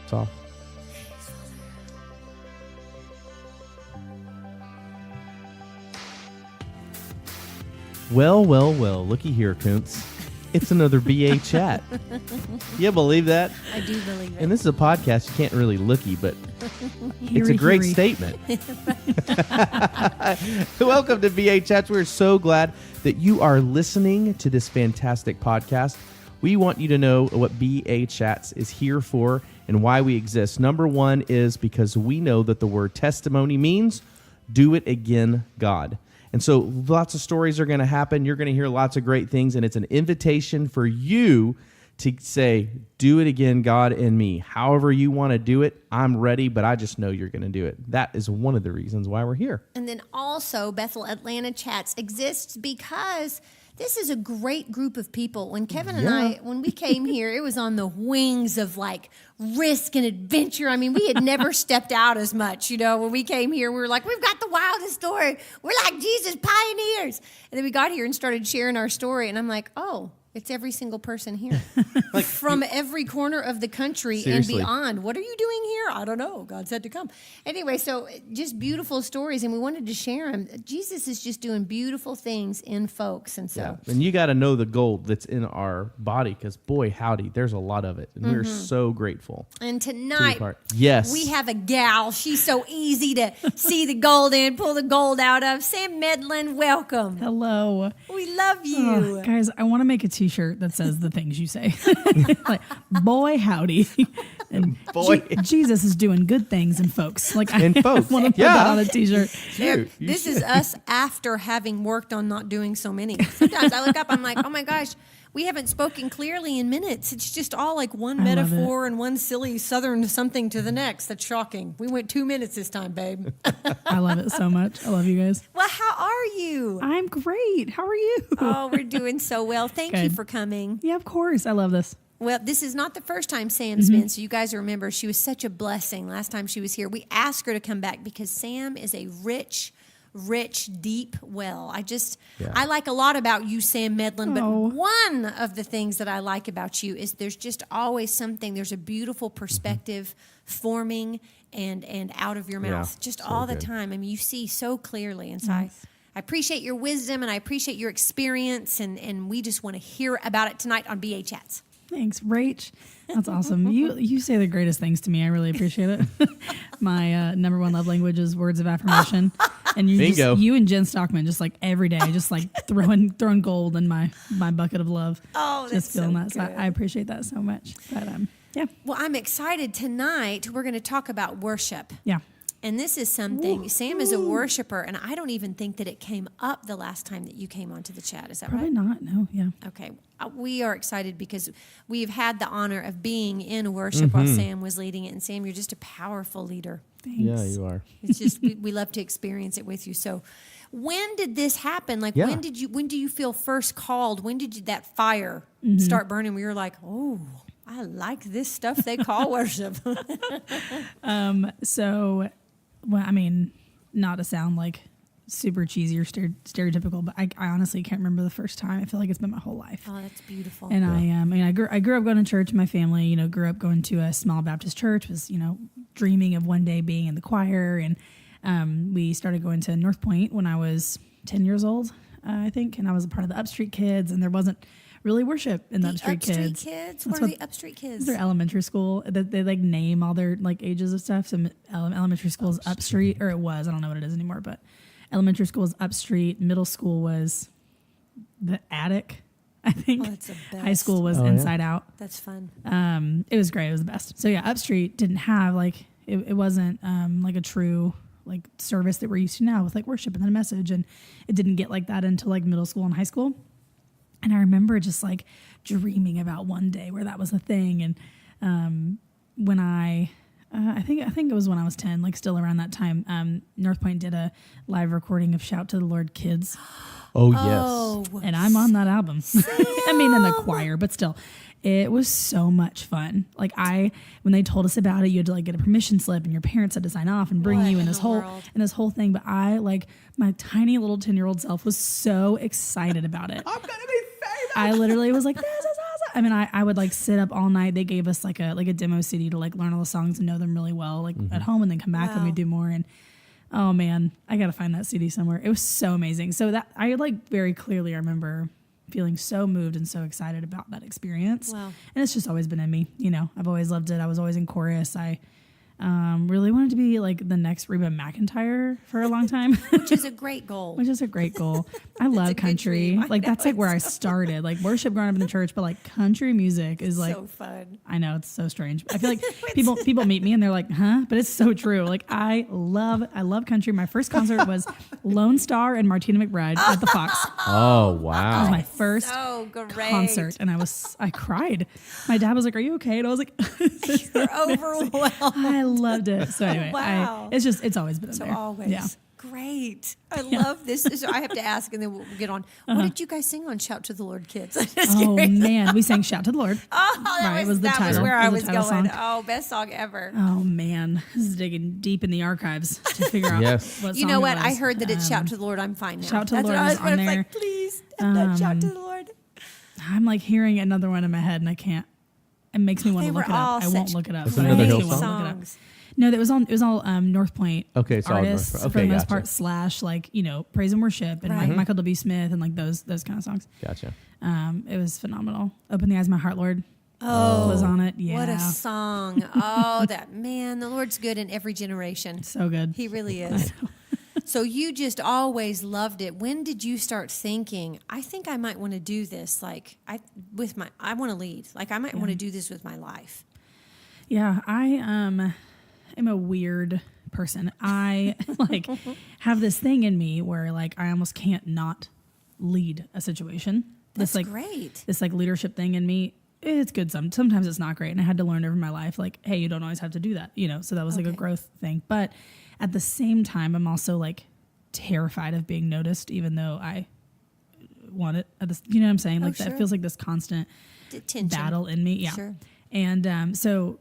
It's off. Well, looky here, Koontz. It's another BA chat. You believe that? I do believe it. And this is a podcast. You can't really looky, but it's a great statement. Welcome to BA Chats. We're so glad that you are listening to this fantastic podcast. We want you to know what BA Chats is here for and why we exist. Number one is because we know that the word testimony means do it again, God. And so lots of stories are going to happen. You're going to hear lots of great things, and it's an invitation for you to say, do it again, God, in me. However you want to do it, I'm ready, but I just know you're going to do it. That is one of the reasons why we're here. And then also Bethel Atlanta Chats exists because this is a great group of people. When Kevin and I, when we came here, it was on the wings of like risk and adventure. I mean, we had never stepped out as much. You know, when we came here, we were like, we've got the wildest story. We're like Jesus pioneers. And then we got here and started sharing our story. And I'm like, oh, it's every single person here like, from every corner of the country seriously. And beyond. What are you doing here? I don't know. God said to come. Anyway, so just beautiful stories, and we wanted to share them. Jesus is just doing beautiful things in folks, and so. Yeah. And you got to know the gold that's in our body, because boy, howdy, there's a lot of it, and we're so grateful. And tonight, yes, we have a gal. She's so easy to see the gold in, pull the gold out of. Sam Medlin, welcome. Hello. We love you. Oh, guys, I want to make a t-shirt that says the things you say. Like, boy, howdy. And boy. Jesus is doing good things in folks. Like, I folks. want to put that on a t-shirt. This is us after having worked on not doing so many. Sometimes I look up, I'm like, oh my gosh, we haven't spoken clearly in minutes. It's just all like one metaphor and one silly southern something to the next. That's shocking. We went 2 minutes this time, babe. I love it so much. I love you guys. Well, how are you? I'm great. How are you? Oh, we're doing so well. Thank you Good. for coming. Yeah, of course. I love this. Well, this is not the first time Sam's been, so you guys remember she was such a blessing last time she was here. We asked her to come back because Sam is a rich, deep well. I like a lot about you, Sam Medlin, but one of the things that I like about you is there's just always something, there's a beautiful perspective forming and out of your mouth, just so all the time. I mean, you see so clearly, and so I appreciate your wisdom and I appreciate your experience, and we just want to hear about it tonight on BA Chats. Thanks, Rach. That's awesome. You say the greatest things to me. I really appreciate it. My number one love language is words of affirmation. And you and Jen Stockman just like every day, just like throwing gold in my bucket of love. Oh, that's just feeling so that. So I appreciate that so much. But yeah. Well, I'm excited. Tonight we're going to talk about worship. Yeah. And this is something, Sam is a worshiper, and I don't even think that it came up the last time that you came onto the chat. Is that Probably right? Not, no, yeah. Okay. We are excited because we've had the honor of being in worship while Sam was leading it. And Sam, you're just a powerful leader. Thanks. Yeah, you are. It's just, we love to experience it with you. So when did this happen? Like, when do you feel first called? When did that fire start burning where you're like, oh, I like this stuff they call worship? Well, I mean, not to sound like super cheesy or stereotypical, but I honestly can't remember the first time. I feel like it's been my whole life. Oh, that's beautiful. And I grew up going to church. My family, grew up going to a small Baptist church. Was dreaming of one day being in the choir, and we started going to North Point when I was 10 years old, I think, and I was a part of the Upstreet Kids, and there wasn't really worship in the Upstreet Kids. What are the Upstreet Kids? They're elementary school. They like name all their like ages of stuff. So elementary school is Upstreet, or it was. I don't know what it is anymore. But elementary school is Upstreet. Middle school was the Attic, I think. Oh, that's the best. High school was Inside Out. That's fun. It was great. It was the best. So yeah, Upstreet didn't have like it wasn't like a true like service that we're used to now with like worship and then a message, and it didn't get like that until like middle school and high school. And I remember just like dreaming about one day where that was a thing. And when I think it was when I was 10, like still around that time, North Point did a live recording of Shout to the Lord Kids. Oh, yes. And I'm on that album. I mean, in the choir, but still. It was so much fun. Like when they told us about it, you had to like get a permission slip, and your parents had to sign off and bring you in this whole thing. But I, like my tiny little 10-year-old self, was so excited about it. I'm gonna be famous. I literally was like, "This is awesome!" I mean, I would like sit up all night. They gave us like a demo CD to like learn all the songs and know them really well, like at home, and then come back and we do more. And oh man, I got to find that CD somewhere. It was so amazing. So that I like very clearly, I remember feeling so moved and so excited about that experience. Wow. And it's just always been in me. You know, I've always loved it. I was always in chorus. I really wanted to be like the next Reba McEntire for a long time. Which is a great goal. I love country. dream. Like that's like where I started. Like worship growing up in the church, but like country music is like so fun. I know, it's so strange. I feel like people meet me and they're like, huh? But it's so true. Like I love country. My first concert was Lone Star and Martina McBride at the Fox. Oh, That was wow. my first So great. concert, and I cried. My dad was like, "Are you okay?" And I was like, You're overwhelmed. I loved it. So anyway, Wow. it's always been in So there. always. Yeah. Great. I love this. So I have to ask, and then we'll get on. What did you guys sing on Shout to the Lord, kids? I'm just Oh curious. man, we sang "Shout to the Lord." Oh, that Right, was, was the that was title. where Was I the was title going. song. Oh, best song ever. Oh man, this is digging deep in the archives to figure out Yes. what You song know it what? I was. heard that it's Shout to the Lord. I'm fine now. Shout to the That's Lord what I is was, I on was there. like, please, that Shout to the Lord. I'm like hearing another one in my head, and I can't. It makes me want They to look were it all up. I won't such look it up. That's but I another make Hill me want to song? look it up. songs. No, it was all North Point Okay, it's all North artists Point. for Okay, the most gotcha. part / like praise and worship and like Right. Michael W. Smith and like those kind of songs. Gotcha. It was phenomenal. Open the Eyes of My Heart, Lord. Oh, Was on it. Yeah, what a song. Oh, that man, the Lord's good in every generation. so good. He really is. So you just always loved it. When did you start thinking, I think I might want to do this? Like I want to lead. Like I might want to do this with my life. Yeah, I am a weird person. I like have this thing in me where like I almost can't not lead a situation. That's This like great. this like leadership thing in me. It's good sometimes it's not great, and I had to learn over my life like, hey, you don't always have to do that, so that was like a Okay. growth thing. But at the same time, I'm also like terrified of being noticed, even though I want it at this, you know what I'm saying? Like sure. that feels like this constant Tension. battle in me. Yeah. Sure. And so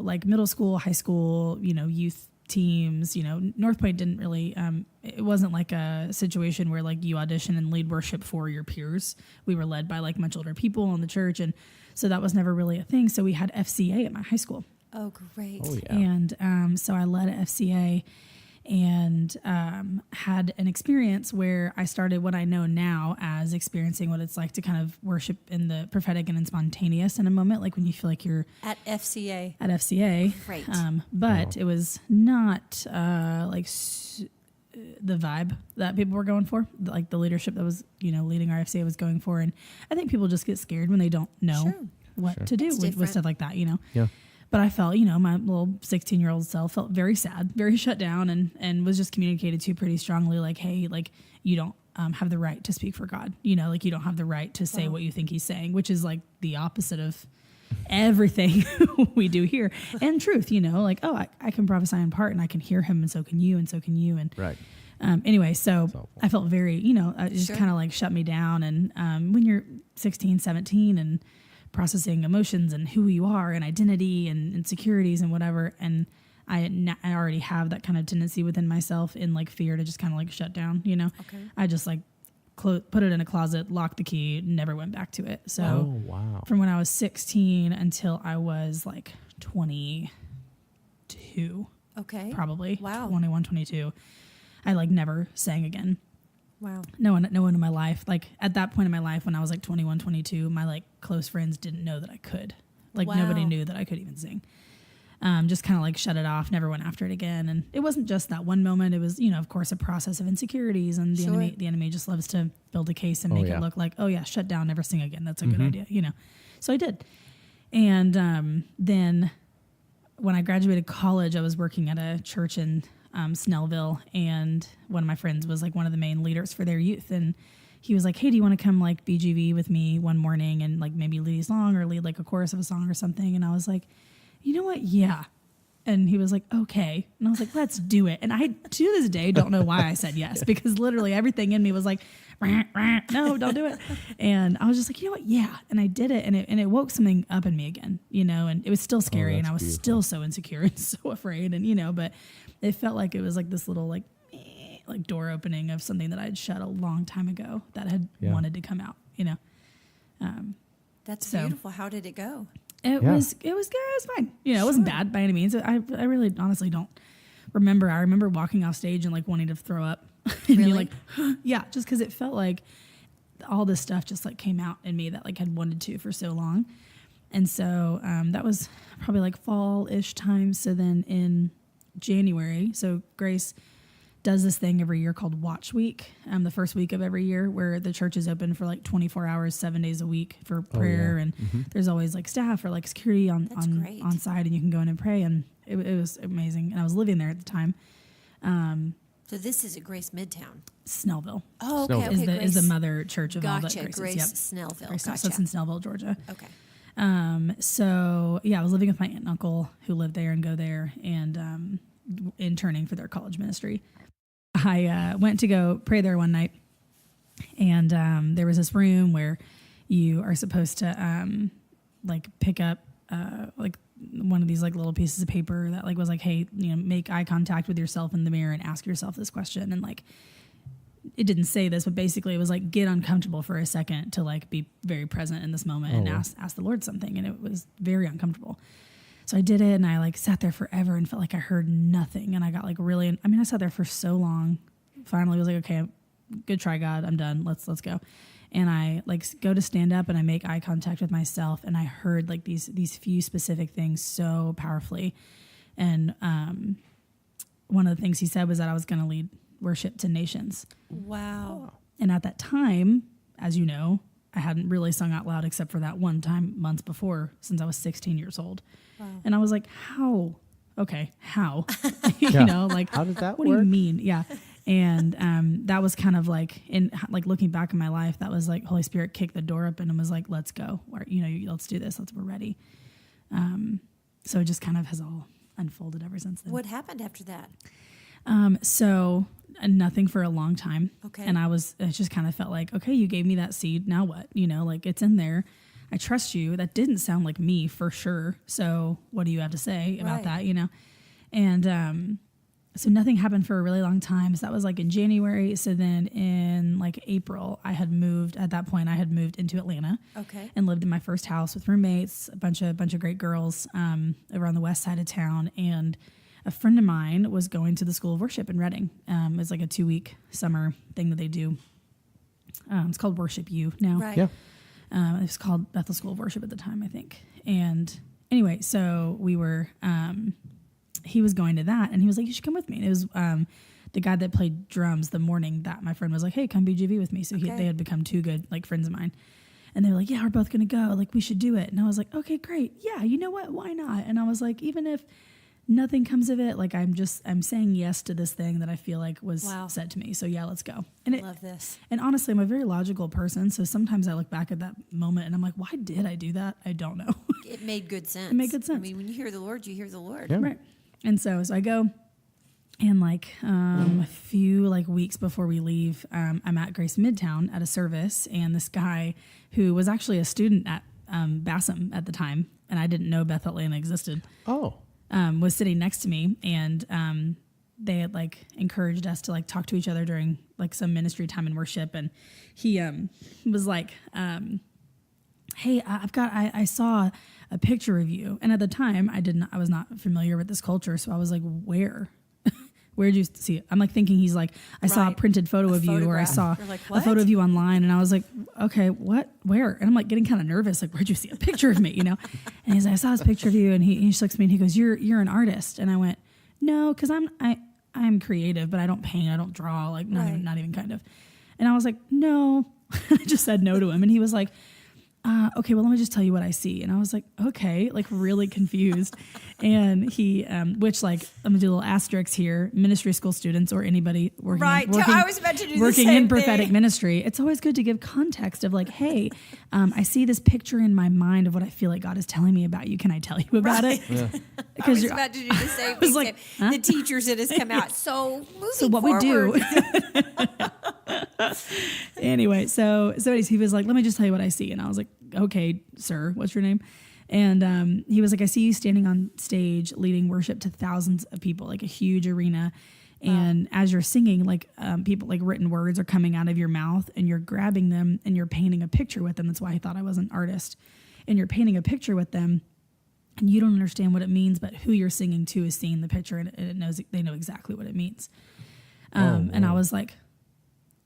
like middle school, high school, youth teams, North Point didn't really, it wasn't like a situation where like you audition and lead worship for your peers. We were led by like much older people in the church. And so that was never really a thing. So we had FCA at my high school. Oh, great. Oh, yeah. And so I led at FCA and had an experience where I started what I know now as experiencing what it's like to kind of worship in the prophetic and in spontaneous in a moment, like when you feel like you're At FCA. at FCA. Great. But it was not the vibe that people were going for, like the leadership that was, leading our FCA was going for. And I think people just get scared when they don't know Sure. what to do It's with different. stuff like that, Yeah. But I felt, my little 16-year-old self felt very sad, very shut down, and was just communicated to pretty strongly, like, hey, like, you don't have the right to speak for God. Like, you don't have the right to say what you think he's saying, which is like the opposite of everything we do here. And truth, like, oh, I can prophesy in part, and I can hear him, and so can you, and so can you. And Right. anyway, so awful. I felt very, it just Sure. kind of like shut me down. And when you're 16, 17 and processing emotions and who you are and identity and insecurities and whatever, and I already have that kind of tendency within myself in like fear to just kind of like shut down, Okay. I just like put it in a closet, locked the key, never went back to it. So Oh, wow. from when I was 16 until I was like 22, Okay. probably Wow. 21, 22, I like never sang again. Wow. No one in my life, like at that point in my life when I was like 21, 22, my like close friends didn't know that I could. Like nobody Wow. knew that I could even sing. Just kind of like shut it off, never went after it again. And it wasn't just that one moment. It was, of course, a process of insecurities, and Sure. the enemy just loves to build a case and Oh, make yeah. it look like, oh yeah, shut down, never sing again. That's a good idea, So I did. And then when I graduated college, I was working at a church in Snellville, and one of my friends was like one of the main leaders for their youth, and he was like, hey, do you want to come like BGV with me one morning and like maybe lead a song or lead like a chorus of a song or something? And I was like, you know what? Yeah. And he was like, okay. And I was like, let's do it. And I, to this day, don't know why I said yes, because literally everything in me was like, rah, rah, no, don't do it. And I was just like, you know what? Yeah. And I did it. And it woke something up in me again, and it was still scary. And I was beautiful. still so insecure and so afraid. And, but it felt like it was like this little like door opening of something that I had shut a long time ago that had Yeah. wanted to come out, That's beautiful. How did it go? It was good. It was fine. It wasn't bad by any means. I really honestly don't remember. I remember walking off stage and like wanting to throw up. And Really? be like, yeah, just because it felt like all this stuff just like came out in me that like had wanted to for so long. And so that was probably like fall-ish time. So then in January, so Grace does this thing every year called Watch Week, the first week of every year, where the church is open for like 24 hours, 7 days a week for prayer. And there's always like staff or like security on site, and you can go in and pray. And it was amazing. And I was living there at the time. So this is at Grace Midtown. Snellville. Oh, okay. Is Okay, the mother church of all that Gotcha. Grace's. Grace Yep. Snellville. Grace, Gotcha. so it's in Snellville, Georgia. Okay. So yeah, I was living with my aunt and uncle who lived there and go there, and interning for their college ministry. I went to go pray there one night, and there was this room where you are supposed to like pick up like one of these like little pieces of paper that like was like, hey, make eye contact with yourself in the mirror and ask yourself this question. And like, it didn't say this, but basically it was like, get uncomfortable for a second to like be very present in this moment and ask the Lord something. And it was very uncomfortable. So I did it, and I like sat there forever and felt like I heard nothing. And I got like really, I sat there for so long. Finally was like, okay, good try, God. I'm done. Let's go. And I like go to stand up, and I make eye contact with myself, and I heard like these few specific things so powerfully. And one of the things he said was that I was going to lead worship to nations. Wow. And at that time, as you know, I hadn't really sung out loud except for that one time months before, since I was 16 years old. Wow. And I was like, how? Okay, how? Like, how does that what work? do you mean? Yeah. And that was kind of like, in like looking back in my life, that was like Holy Spirit kicked the door open and was like, let's go. Or, let's do this. We're ready. So it just kind of has all unfolded ever since then. What happened after that? So nothing for a long time. Okay. And it just kind of felt like, okay, you gave me that seed. Now what? Like it's in there. I trust you. That didn't sound like me for sure. So what do you have to say about that? And, so nothing happened for a really long time. So that was like in January. So then in like April, at that point I had moved into Atlanta. Okay. And lived in my first house with roommates, a bunch of great girls, over on the west side of town. And a friend of mine was going to the School of Worship in Reading. It was like a 2-week summer thing that they do. It's called Worship U now. Right. Yeah. It was called Bethel School of Worship at the time, I think. And anyway, so we were, he was going to that, and he was like, you should come with me. And it was the guy that played drums the morning that my friend was like, hey, come be GV with me. So they had become two good like friends of mine. And they were like, yeah, we're both going to go. Like, we should do it. And I was like, okay, great. Yeah, you know what? Why not? And I was like, even if nothing comes of it, like I'm saying yes to this thing that I feel like was said to me. So yeah, let's go. And I love this. And honestly, I'm a very logical person. So sometimes I look back at that moment and I'm like, why did I do that? I don't know. It made good sense. It made good sense. I mean, when you hear the Lord, you hear the Lord. Yeah. Right. And so I go, and like a few like weeks before we leave, I'm at Grace Midtown at a service, and this guy who was actually a student at Bassam at the time, and I didn't know Beth Atlanta existed. Oh. Was sitting next to me, and they had like encouraged us to like talk to each other during like some ministry time in worship, and he was like, hey, I saw a picture of you. And at the time I was not familiar with this culture. So I was like, where'd you see it? I'm like thinking he's like, I saw a printed photo of you, or I saw like, a photo of you online. And I was like, okay, what, where? And I'm like getting kind of nervous. Like, where'd you see a picture of me? And he's like, I saw this picture of you. And he looks at me and he goes, you're an artist. And I went, no, cause I'm creative, but I don't paint. I don't draw, like not even kind of. And I was like, no, I just said no to him. And he was like, okay, well, let me just tell you what I see. And I was like, okay, like really confused. And he, which like, I'm gonna do a little asterisk here, ministry school students or anybody working I was about to do the working same in prophetic thing. ministry. It's always good to give context of like, hey, I see this picture in my mind of what I feel like God is telling me about you. Can I tell you about it? Yeah. I was about to do the same thing. Like, huh? The teachers that has come out. So what forward. we do. Anyway, so anyways, he was like, let me just tell you what I see. And I was like, okay, sir, what's your name? And he was like, I see you standing on stage leading worship to thousands of people, like a huge arena. And as you're singing, like people, like written words are coming out of your mouth, and you're grabbing them and you're painting a picture with them. That's why I thought I was an artist. and you're painting a picture with them and you don't understand what it means, but who you're singing to is seeing the picture and they know exactly what it means. And I was like,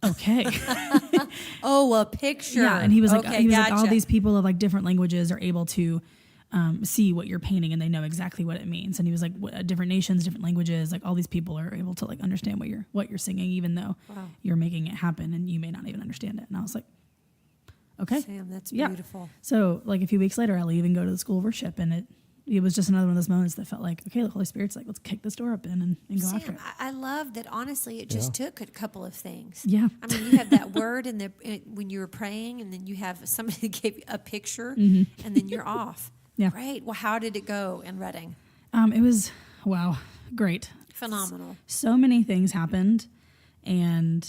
okay. Oh, a picture. Yeah. And he was like, gotcha. all these people of like different languages are able to see what you're painting and they know exactly what it means. And he was like, different nations, different languages, like all these people are able to like understand what you're singing, even though you're making it happen and you may not even understand it. And I was like, okay. Sam, that's beautiful. So like a few weeks later, I leave and go to the school of worship, and it was just another one of those moments that felt like, okay, the Holy Spirit's like, let's kick this door open and go Sam, after it. I love that. Honestly, it just took a couple of things. Yeah. I mean, you have that word when you were praying, and then you have somebody that gave you a picture, and then you're off. Yeah. Great. Well, how did it go in Reading? It was, wow, great. Phenomenal. So many things happened, and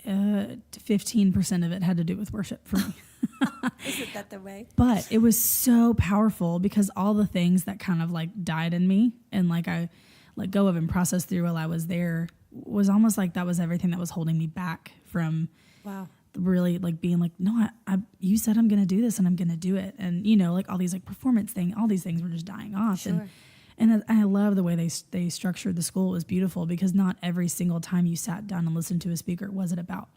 15% of it had to do with worship for me. Isn't that the way? But it was so powerful because all the things that kind of like died in me and like I let go of and processed through while I was there was almost like that was everything that was holding me back from really like being like, no, you said I'm going to do this and I'm going to do it. And, you know, like all these like performance thing, all these things were just dying off. Sure. And I love the way they structured the school. It was beautiful because not every single time you sat down and listened to a speaker was it about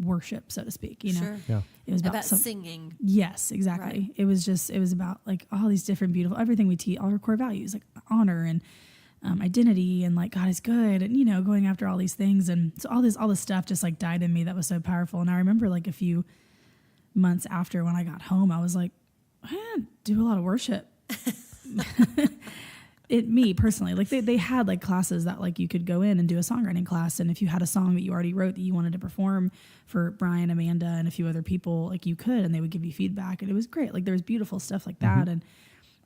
worship, so to speak, you know. Sure. Yeah. It was about singing. Yes, exactly. Right. It was about like all these different beautiful, everything we teach, all our core values, like honor and identity and like God is good and, you know, going after all these things. And so all this stuff just like died in me that was so powerful. And I remember like a few months after when I got home, I was like, I do a lot of worship. Me personally, like they had like classes that like you could go in and do a songwriting class. And if you had a song that you already wrote that you wanted to perform for Brian, Amanda, and a few other people, like you could, and they would give you feedback. And it was great. Like there was beautiful stuff like that. And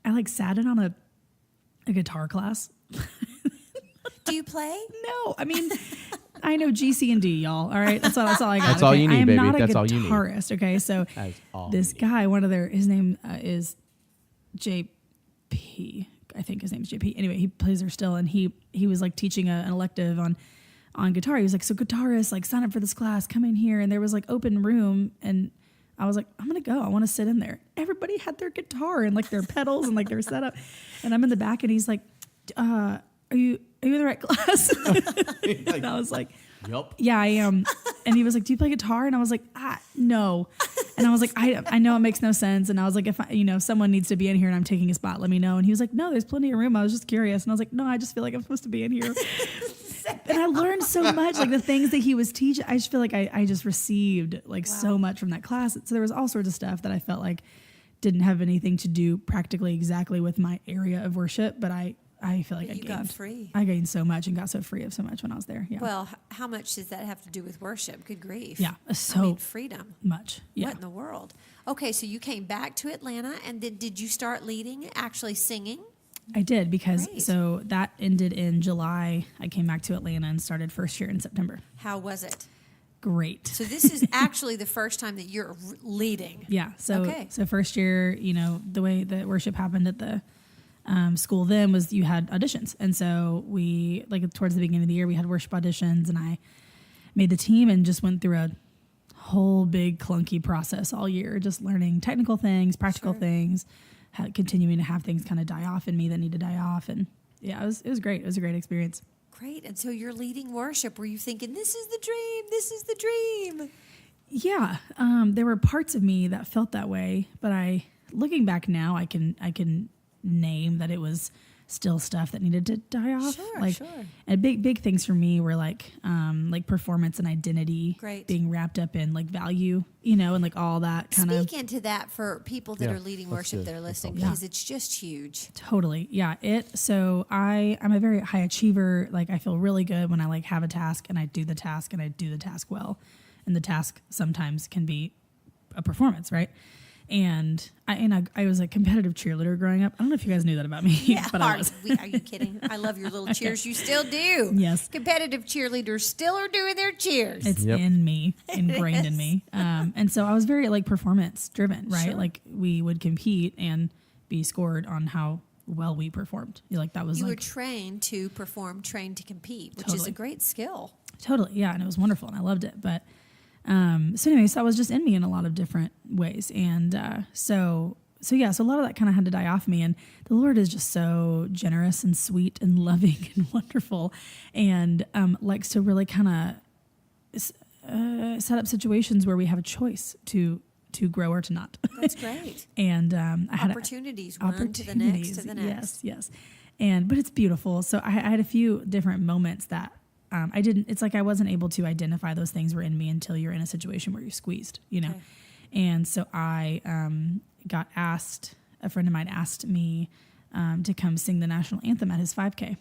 I like sat in on a guitar class. Do you play? No, I mean, I know G, C, and D, y'all. All right, that's all I got. That's all you need, I am baby. not That's a all you need. guitarist. Okay, so this guy, his name is JP. I think his name's JP. Anyway, he plays there still, and he was like teaching an elective on guitar. He was like, so guitarists, like sign up for this class, come in here, and there was like open room, and I was like, I'm gonna go. I want to sit in there. Everybody had their guitar and like their pedals and like their setup, and I'm in the back, and he's like, are you in the right class? And I was like, yep. Yeah, I am. And he was like, do you play guitar? And I was like, no. And I was like, I know it makes no sense. And I was like, if someone needs to be in here and I'm taking a spot, let me know. And he was like, no, there's plenty of room. I was just curious. And I was like, no, I just feel like I'm supposed to be in here. And I learned so much, like the things that he was teaching. I just feel like I just received like so much from that class. So there was all sorts of stuff that I felt like didn't have anything to do practically exactly with my area of worship, but I feel like got free. I gained so much and got so free of so much when I was there. Yeah. Well, how much does that have to do with worship? Good grief. Yeah. So freedom. Much. Yeah. What in the world? Okay, so you came back to Atlanta, and then did you start leading, actually singing? I did because Great. So that ended in July. I came back to Atlanta and started first year in September. How was it? Great. So this is actually the first time that you're leading. Yeah. So Okay. So first year, the way that worship happened at the school then was you had auditions. And so we, like towards the beginning of the year, we had worship auditions, and I made the team and just went through a whole big clunky process all year, just learning technical things, practical things, continuing to have things kind of die off in me that need to die off. And yeah, it was great. It was a great experience. Great. And so you're leading worship. Were you thinking, this is the dream, this is the dream? Yeah. There were parts of me that felt that way, but looking back now, I can name that it was still stuff that needed to die off. Sure. And big things for me were like performance and identity. Great. Being wrapped up in like value, and like all that kind of. Speak into that for people that are leading worship that are listening, because it's just huge. Totally. Yeah. So I'm a very high achiever. Like I feel really good when I like have a task and I do the task and I do the task well. And the task sometimes can be a performance, right? And I was a competitive cheerleader growing up. I don't know if you guys knew that about me, but I was. Are you kidding? I love your little cheers. You still do. Yes. Competitive cheerleaders still are doing their cheers. It's in me, ingrained in me. And so I was very like performance driven, right? Sure. Like we would compete and be scored on how well we performed. Like that was you were trained to perform, trained to compete, which is Totally. a great skill. Totally. Yeah. And it was wonderful and I loved it. But So anyway, so that was just in me in a lot of different ways. And so a lot of that kind of had to die off me. And the Lord is just so generous and sweet and loving and wonderful, and likes to really kind of set up situations where we have a choice to grow or to not. That's great. And I had opportunities, one to the next, to the next. Yes. But it's beautiful. So I had a few different moments that it's like I wasn't able to identify those things were in me until you're in a situation where you're squeezed, Okay. And so I got asked, a friend of mine asked me to come sing the national anthem at his 5K.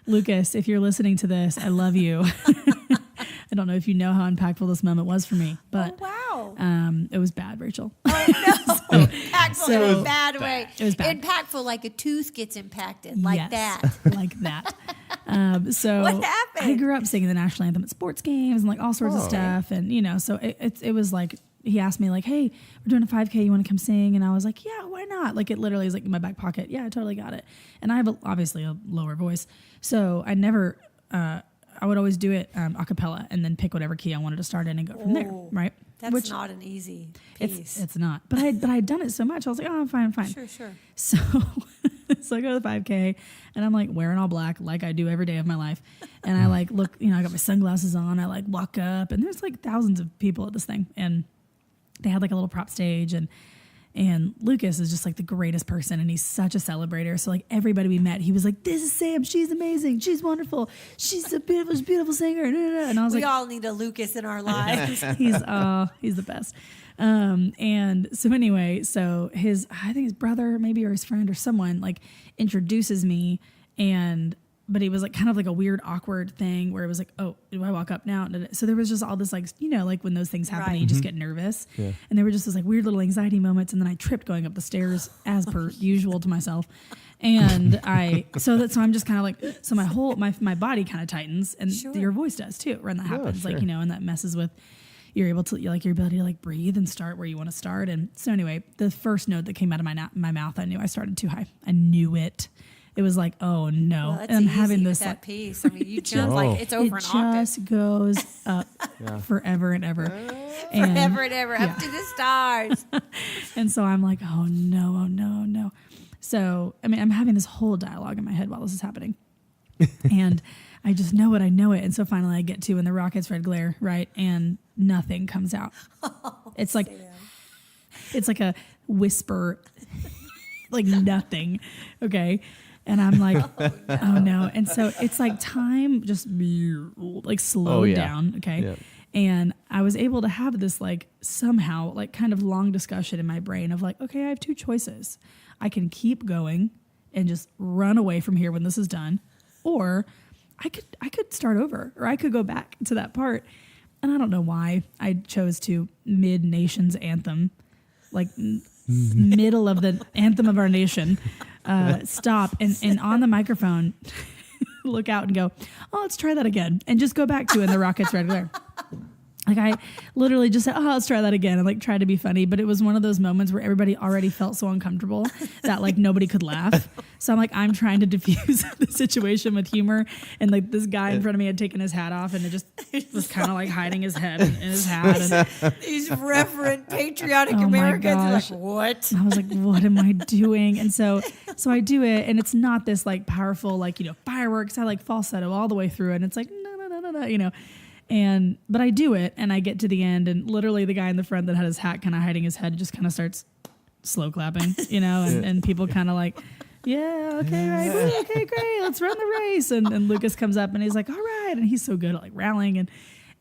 Lucas, if you're listening to this, I love you. I don't know if you know how impactful this moment was for me, but it was bad, Rachel. Oh, no. Impactful in a bad way. It was bad. Impactful like a tooth gets impacted, like that. Like that. So what happened? I grew up singing the national anthem at sports games and like all sorts of stuff. And, so it was like, he asked me like, hey, we're doing a 5K. You want to come sing? And I was like, yeah, why not? Like it literally is like in my back pocket. Yeah, I totally got it. And I have obviously a lower voice. So I never, I would always do it a cappella and then pick whatever key I wanted to start in and go from there. Right. That's not an easy piece. It's not. But I'd done it so much. I was like, oh, I'm fine. Sure. So I go to the 5K and I'm like wearing all black like I do every day of my life. And I like look, I got my sunglasses on. I like walk up and there's like thousands of people at this thing. And they had like a little prop stage and Lucas is just like the greatest person and he's such a celebrator. So like everybody we met, he was like, this is Sam. She's amazing. She's wonderful. She's a beautiful singer. And I was we all need a Lucas in our lives. He's the best. And so anyway, so I think his brother maybe or his friend or someone like introduces me but it was like kind of like a weird, awkward thing where it was like, oh, do I walk up now? So there was just all this like, like when those things happen, you just get nervous. Yeah. And there were just those like weird little anxiety moments. And then I tripped going up the stairs as per usual to myself. And so I'm just kind of like, so my whole, my body kind of tightens and your voice does too, when that happens. Like, and that messes with, you're able to, like your ability to like breathe and start where you want to start. And so anyway, the first note that came out of my mouth, I knew I started too high. I knew it. It was like, oh no. Well, and I'm having this that piece. I mean, you jump like it's over an octave. It just goes up forever and ever. Forever and ever, up to the stars. And so I'm like, oh no. So, I mean, I'm having this whole dialogue in my head while this is happening. And I just know it. And so finally I get to, and the rocket's red glare, right? And nothing comes out. It's like, it's like a whisper, like nothing. Okay. And I'm like, oh no. And so it's like time just like slowed down. Okay. Yeah. And I was able to have this like somehow like kind of long discussion in my brain of like, okay, I have two choices. I can keep going and just run away from here when this is done. Or I could start over, or I could go back to that part. And I don't know why I chose to mid-nations anthem, like middle of the anthem of our nation, stop and on the microphone look out and go, oh, let's try that again, and just go back to "And the Rocket's Red Glare." Like I literally just said, oh, let's try that again, and like try to be funny. But it was one of those moments where everybody already felt so uncomfortable that like nobody could laugh. So I'm trying to diffuse the situation with humor. And like this guy in front of me had taken his hat off and it just was kind of like hiding his head in his hat. And these reverent patriotic Americans like, what? I was like, what am I doing? And so I do it, and it's not this like powerful, like, fireworks. I like falsetto all the way through it. And it's like, no. But I do it, and I get to the end, and literally the guy in the front that had his hat kind of hiding his head just kind of starts slow clapping, and people kind of like, yeah, okay, right, woo, okay, great, let's run the race. And Lucas comes up and he's like, all right, and he's so good at like rallying. And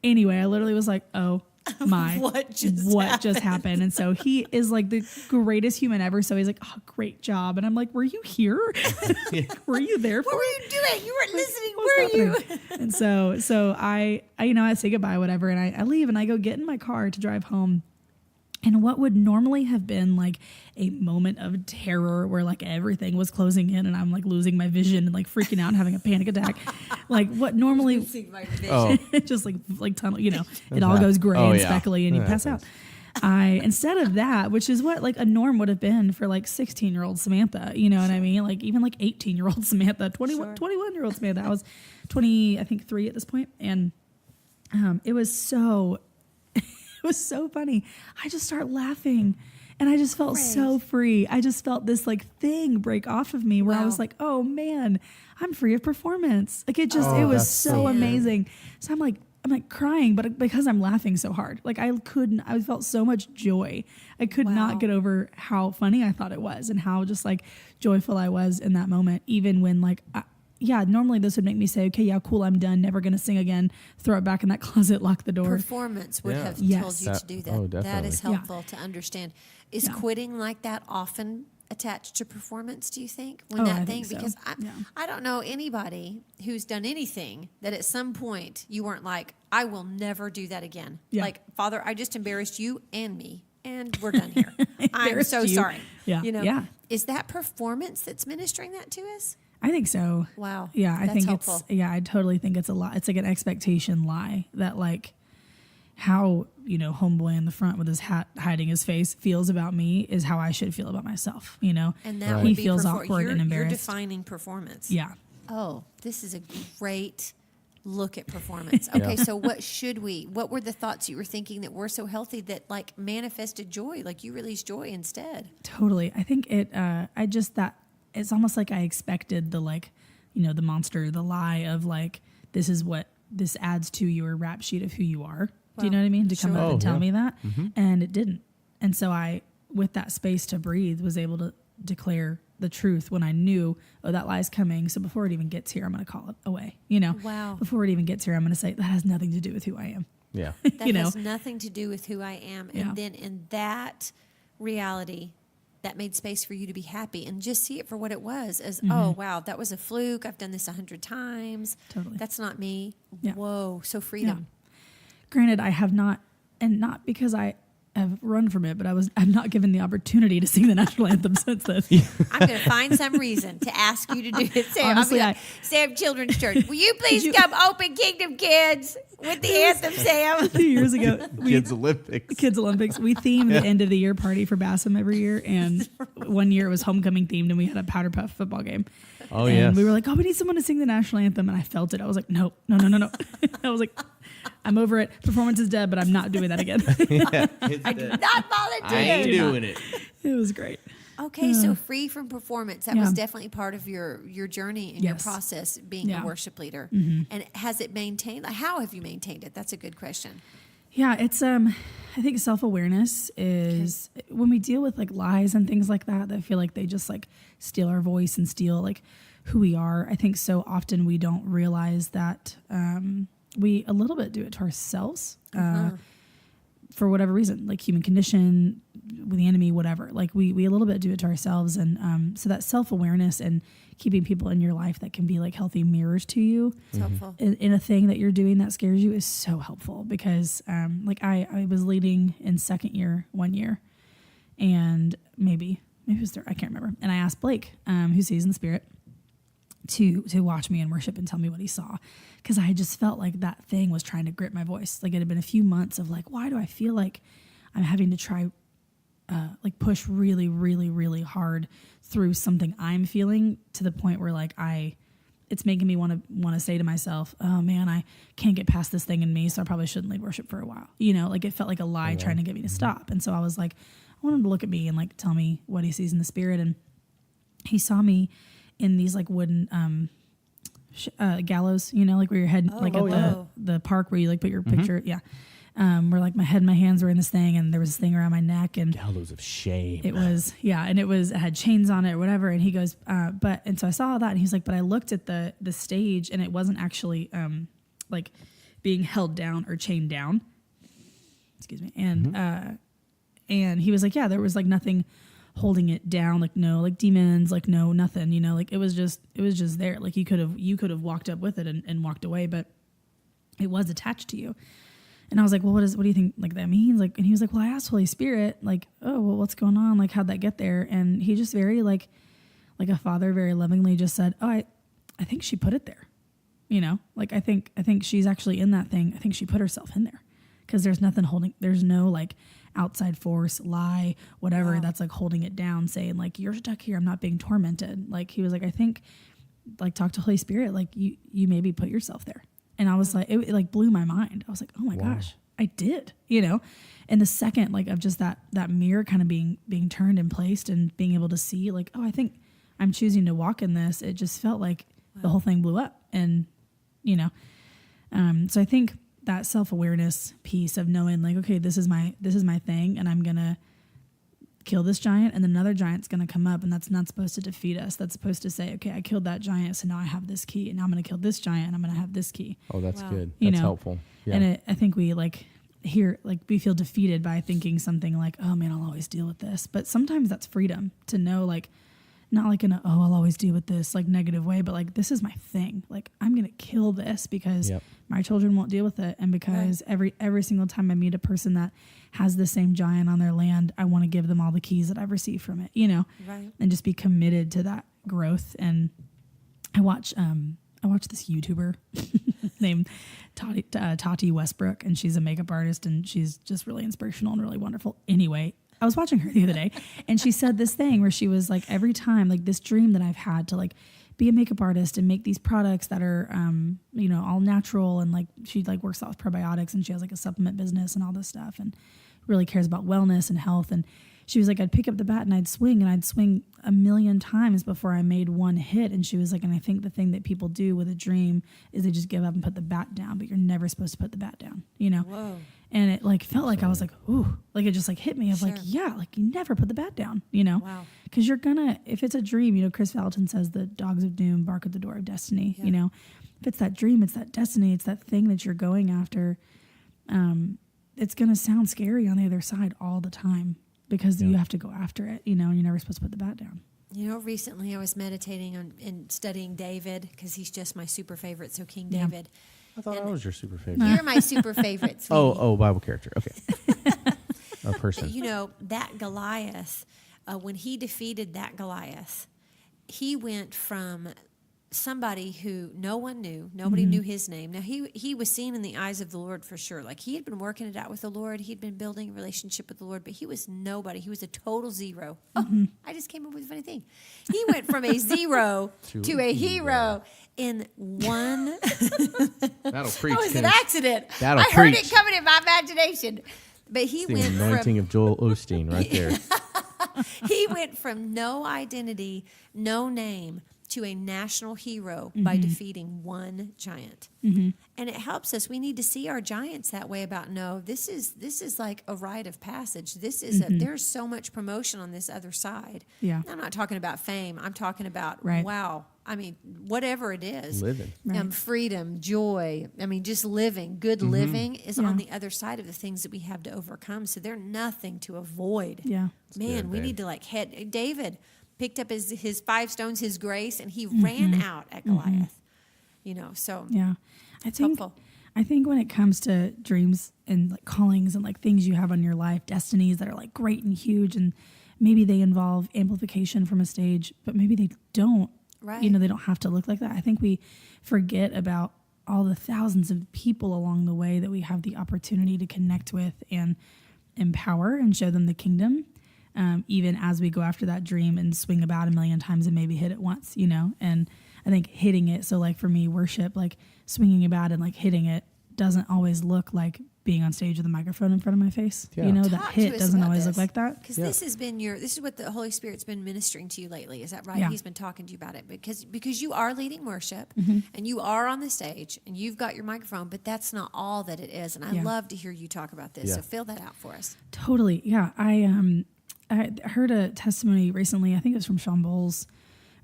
anyway, I literally was like, oh my, what just happened? And so he is like the greatest human ever. So he's like, oh, great job. And I'm like, were you here? Were you there for What were you doing? You weren't listening. Where are you? And so I say goodbye, whatever. And I leave and I go get in my car to drive home. And what would normally have been like a moment of terror where like everything was closing in and I'm like losing my vision and like freaking out and having a panic attack. Like what normally losing my vision. Just like tunnel, it all goes gray and speckly and you pass out. Instead of that, which is what like a norm would have been for like 16-year-old Samantha, you know what I mean? Like even like 18-year-old Samantha, 21-year-old Samantha. I was 3 at this point. And it was so funny. I just start laughing and I just felt so free. I just felt this like thing break off of me where I was like, oh man, I'm free of performance. Like it was so amazing. So I'm like crying, but because I'm laughing so hard, like I felt so much joy. I could not get over how funny I thought it was and how just like joyful I was in that moment. Even when like, normally this would make me say, okay, yeah, cool, I'm done. Never going to sing again. Throw it back in that closet, lock the door. Performance would have told you to do that. Oh, definitely. That is helpful to understand. Is quitting like that often attached to performance, do you think? I think so. Because I don't know anybody who's done anything that at some point you weren't like, I will never do that again. Yeah. Like, Father, I just embarrassed you and me, and we're done here. I'm so sorry. Yeah. You know, yeah. Is that performance that's ministering that to us? I think so. Wow. Yeah, I think helpful. I totally think it's a lot. It's like an expectation lie that like how, homeboy in the front with his hat hiding his face feels about me is how I should feel about myself, And that he would be feels awkward and embarrassed. You're defining performance. Yeah. Oh, this is a great look at performance. Okay, so what were the thoughts you were thinking that were so healthy that like manifested joy, like you released joy instead? Totally. I think it's almost like I expected the like, the monster, the lie of like, this adds to your rap sheet of who you are. Do you know what I mean? To come up and tell me that. Mm-hmm. And it didn't. And so I, with that space to breathe, was able to declare the truth when I knew, that lie's coming. So before it even gets here, I'm going to call it away. Wow. Before it even gets here, I'm going to say that has nothing to do with who I am. Yeah. That has nothing to do with who I am. And Yeah. then in that reality, that made space for you to be happy and just see it for what it was as, oh, wow, that was a fluke. I've done this 100 times. Totally. That's not me. Yeah. Whoa. So freedom. Yeah. Granted, I have not, and not because I have run from it, but I've not given the opportunity to sing the national anthem since then. I'm going to find some reason to ask you to do it. Sam, Honestly, Sam Children's Church, will you please come open Kingdom Kids with the anthem, Sam? 2 years ago, Kids Olympics. We themed the end of the year party for Bassam every year, and one year it was homecoming themed, and we had a powder puff football game. Oh, and yes. we were like, we need someone to sing the national anthem, and I felt it. I was like, no. I was like, I'm over it. Performance is dead, but I'm not doing that again. I do not volunteer. I ain't doing it. It was great. Okay, so free from performance. That was definitely part of your journey and your Yes. process being a worship leader. Mm-hmm. And has it maintained? How have you maintained it? That's a good question. Yeah, it's I think self-awareness is when we deal with like lies and things like that feel like they just like steal our voice and steal like who we are. I think so often we don't realize that we a little bit do it to ourselves for whatever reason, like human condition, with the enemy, whatever. Like we a little bit do it to ourselves, and so that self-awareness and keeping people in your life that can be like healthy mirrors to you It's helpful. in a thing that you're doing that scares you is so helpful because like I was leading in second year one year, and maybe it was third, I can't remember, and I asked Blake who sees in the spirit to watch me in worship and tell me what he saw, because I just felt like that thing was trying to grip my voice. Like it had been a few months of like, why do I feel like I'm having to try like push really, really, really hard through something I'm feeling to the point where like it's making me want to say to myself, oh man, I can't get past this thing in me, so I probably shouldn't lead worship for a while. Like it felt like a lie trying to get me to stop. And so I was like, I want him to look at me and like tell me what he sees in the spirit. And he saw me in these like wooden gallows, like where your head, the park where you like put your picture. Yeah. Where like my head and my hands were in this thing, and there was this thing around my neck, and Gallows of shame. it was, and it had chains on it or whatever. And he goes, and so I saw that, and he's like, but I looked at the stage, and it wasn't actually like being held down or chained down. Excuse me. And and he was like, yeah, there was like nothing holding it down, like no like demons, like no nothing, like it was just there. Like you could have walked up with it and walked away, but it was attached to you. And I was like, well, what do you think like that means? Like, and he was like, well, I asked Holy Spirit, like, oh, well, what's going on? Like, how'd that get there? And he just very like a father, very lovingly just said, oh, I think she put it there. Like I think she's actually in that thing. I think she put herself in there because there's no like outside force, lie, whatever, that's like holding it down, saying like, you're stuck here, I'm not being tormented. Like he was like, I think like talk to Holy Spirit, like you maybe put yourself there. And I was like, it like blew my mind. I was like, oh my gosh, I did, And the second like of just that mirror kind of being turned and placed and being able to see like, oh, I think I'm choosing to walk in this. It just felt like the whole thing blew up. And, so I think that self-awareness piece of knowing like, okay, this is my thing and I'm going to kill this giant and another giant's going to come up, and that's not supposed to defeat us. That's supposed to say, okay, I killed that giant, so now I have this key, and now I'm going to kill this giant and I'm going to have this key. Oh, that's good. That's helpful. Yeah. And I think we we feel defeated by thinking something like, oh man, I'll always deal with this. But sometimes that's freedom to know, like, not like in a, oh, I'll always deal with this like negative way, but like, this is my thing. Like, I'm going to kill this because my children won't deal with it. And because every single time I meet a person that has the same giant on their land, I want to give them all the keys that I've received from it, and just be committed to that growth. And I watch this YouTuber named Tati Westbrook, and she's a makeup artist, and she's just really inspirational and really wonderful. Anyway, I was watching her the other day, and she said this thing where she was like, every time, like this dream that I've had to like be a makeup artist and make these products that are, all natural, and like she like works out with probiotics, and she has like a supplement business and all this stuff, and really cares about wellness and health. And she was like, I'd pick up the bat and I'd swing 1,000,000 times before I made one hit. And she was like, and I think the thing that people do with a dream is they just give up and put the bat down, but you're never supposed to put the bat down, Whoa. And it like felt like I was like, ooh, like it just like hit me of like, yeah, like you never put the bat down, Wow. Because you're gonna, if it's a dream, Chris Valentin says the dogs of doom bark at the door of destiny, if it's that dream, it's that destiny, it's that thing that you're going after. It's gonna sound scary on the other side all the time because you have to go after it, and you're never supposed to put the bat down. Recently I was meditating on and studying David because he's just my super favorite. So King David. I thought I was your super favorite. You're my super favorite. Sweetie. Oh, Bible character. Okay. A person. That Goliath, when he defeated that Goliath, he went from somebody who no one knew, nobody knew his name. Now he was seen in the eyes of the Lord for sure. Like he had been working it out with the Lord. He'd been building a relationship with the Lord, but he was nobody. He was a total zero. Oh, I just came up with a funny thing. He went from a zero to a hero in one. That'll preach. That was an accident. That'll I preach. heard it coming in my imagination. But he the went anointing of Joel Osteen right there. He went from no identity, no name, to a national hero by defeating one giant. And it helps us. We need to see our giants that way about, no, this is like a rite of passage. This is there's so much promotion on this other side. Yeah. I'm not talking about fame. I'm talking about, wow. I mean, whatever it is. Living. Freedom, joy. I mean, just living. Good living is on the other side of the things that we have to overcome. So they're nothing to avoid. Yeah. Man, we need to like head. David picked up his 5 stones, his grace, and he ran out at Goliath. So yeah, it's helpful. I think when it comes to dreams and like callings and like things you have on your life, destinies that are like great and huge, and maybe they involve amplification from a stage, but maybe they don't. Right. They don't have to look like that. I think we forget about all the thousands of people along the way that we have the opportunity to connect with and empower and show them the kingdom. Even as we go after that dream and swing about 1,000,000 times and maybe hit it once, and I think hitting it. So like for me, worship, like swinging about and like hitting it doesn't always look like being on stage with a microphone in front of my face. Yeah. That hit doesn't always look like that. Because this is what the Holy Spirit's been ministering to you lately. Is that right? Yeah. He's been talking to you about it because you are leading worship and you are on the stage and you've got your microphone, but that's not all that it is. And I love to hear you talk about this. Yeah. So fill that out for us. Totally. Yeah. I heard a testimony recently, I think it was from Sean Bowles,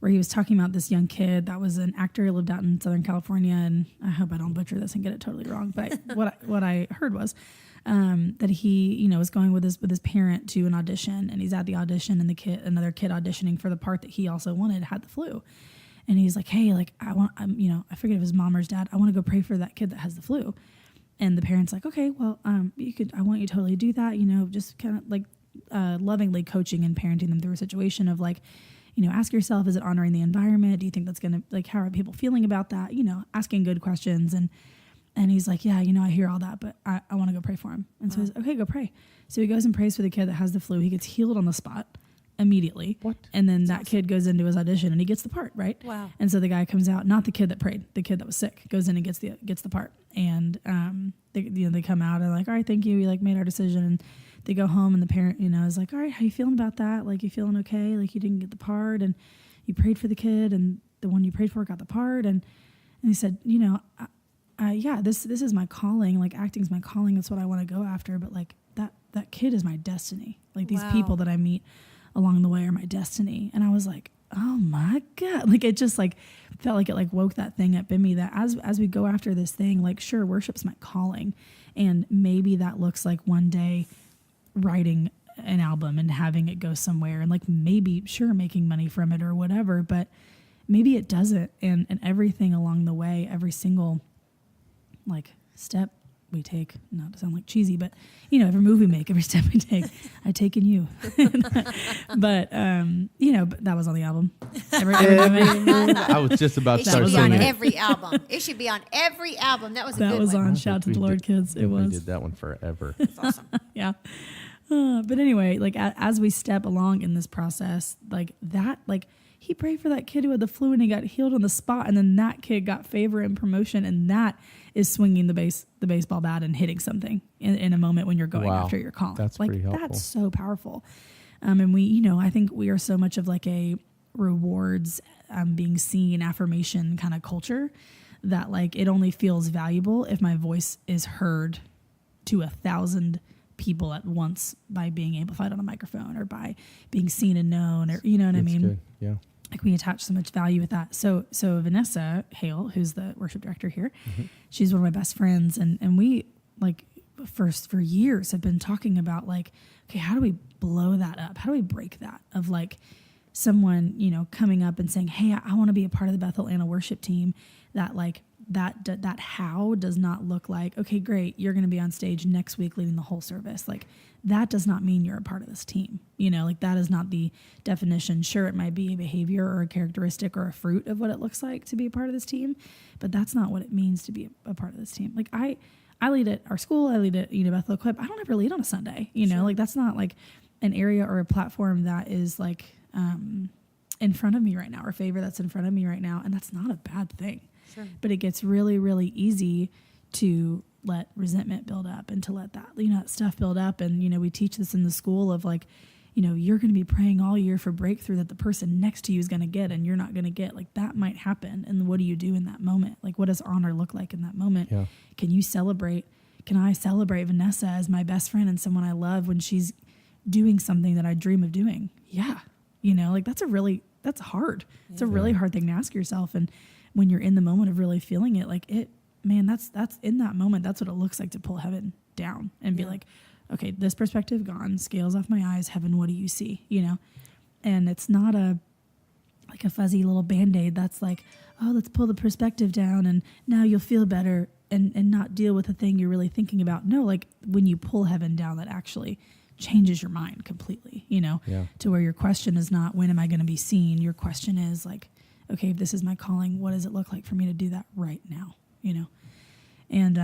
where he was talking about this young kid that was an actor who lived out in Southern California. And I hope I don't butcher this and get it totally wrong. But what I heard was that he, was going with his parent to an audition, and he's at the audition, and another kid auditioning for the part that he also wanted had the flu. And he's like, hey, like I forget if it was mom or his dad. I want to go pray for that kid that has the flu. And the parent's like, okay, well, I want you to totally do that. Just kind of like lovingly coaching and parenting them through a situation of like, ask yourself, is it honoring the environment? Do you think that's going to, like, how are people feeling about that? Asking good questions. And he's like, yeah, I hear all that, but I want to go pray for him. And so he's okay, go pray. So he goes and prays for the kid that has the flu. He gets healed on the spot. immediately. What? And then that kid goes into his audition and he gets the part, right? Wow. And so the guy comes out, not the kid that prayed, the kid that was sick, goes in and gets the part. And they come out and like, all right, thank you. We like made our decision. And they go home and the parent, is like, all right, how you feeling about that? Like, you feeling okay? Like, you didn't get the part and you prayed for the kid and the one you prayed for got the part. And he said, this is my calling. Like, acting is my calling. That's what I want to go after. But like that kid is my destiny. Like, these people that I meet along the way are my destiny. And I was like, oh my God. Like, it just like felt like it like woke that thing up in me that as we go after this thing, like, sure, worship's my calling. And maybe that looks like one day writing an album and having it go somewhere and like maybe sure making money from it or whatever, but maybe it doesn't. And everything along the way, every single like step we take, not to sound like cheesy, but every move we make, every step we take, I take in you. But but that was on the album. I was just about to start singing. It should be on every album. It should be on every album. That was a good one. That was on Shout to the Lord, kids. It was. We did that one forever. That's awesome. Yeah. But anyway, like as we step along in this process, like that, like he prayed for that kid who had the flu and he got healed on the spot, and then that kid got favor and promotion, and that is swinging the baseball bat and hitting something in a moment when you're going after your calling. That's like pretty helpful. That's so powerful. And we, I think we are so much of like a rewards, being seen, affirmation kind of culture that like it only feels valuable if my voice is heard to 1,000 people at once by being amplified on a microphone or by being seen and known, or you know what I mean? Good. Yeah. Like we attach so much value with that. So Vanessa Hale, who's the worship director here, she's one of my best friends, and we like for years have been talking about like, okay, how do we blow that up? How do we break that of like someone, coming up and saying, hey, I want to be a part of the Bethel Anna worship team, that like that how does not look like, okay, great, you're going to be on stage next week leading the whole service. Like that does not mean you're a part of this team. Like that is not the definition. Sure, it might be a behavior or a characteristic or a fruit of what it looks like to be a part of this team, but that's not what it means to be a part of this team. Like I lead at our school, I lead at Bethel Equip. I don't ever lead on a Sunday, Sure. like that's not like an area or a platform that is like in front of me right now, or favor that's in front of me right now. And that's not a bad thing. Sure. But it gets really, really easy to let resentment build up and to let that, that stuff build up. And, we teach this in the school of like, you're going to be praying all year for breakthrough that the person next to you is going to get and you're not going to get. Like that might happen. And what do you do in that moment? Like what does honor look like in that moment? Yeah. Can I celebrate Vanessa as my best friend and someone I love when she's doing something that I dream of doing? Yeah. Like that's hard. Yeah. It's a really hard thing to ask yourself. And when you're in the moment of really feeling it, like that's in that moment, that's what it looks like to pull heaven down and be like, okay, this perspective gone, scales off my eyes, heaven, what do you see? And it's not a fuzzy little Band-Aid that's like, oh, let's pull the perspective down and now you'll feel better and not deal with the thing you're really thinking about. No, like when you pull heaven down, that actually changes your mind completely, to where your question is not, when am I going to be seen? Your question is like, okay, if this is my calling, what does it look like for me to do that right now? And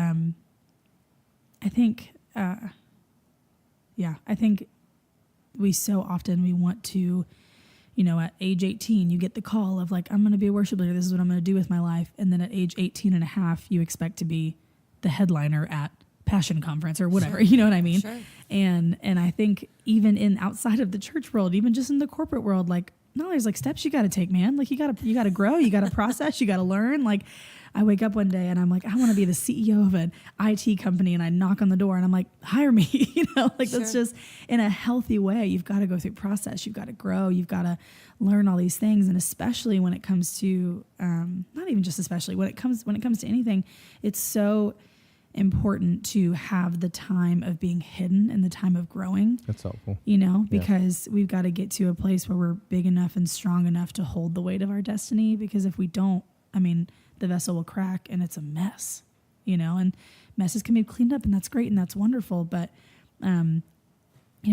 I think, I think we so often want to, at age 18, you get the call of like, I'm going to be a worship leader. This is what I'm going to do with my life. And then at age 18 and a half, you expect to be the headliner at Passion Conference or whatever, you know what I mean? Sure. And I think even outside of the church world, even just in the corporate world, like, no, there's like steps you got to take, man. Like you got to grow, you got to process, you got to learn. Like I wake up one day and I'm like, I want to be the CEO of an IT company, and I knock on the door and I'm like, hire me, That's just in a healthy way. You've got to go through process. You've got to grow. You've got to learn all these things. And especially when it comes to, not even just especially when it comes to anything, it's so important to have the time of being hidden and the time of growing. That's helpful. Because we've got to get to a place where we're big enough and strong enough to hold the weight of our destiny. Because if we don't, the vessel will crack and it's a mess, and messes can be cleaned up, and that's great and that's wonderful. But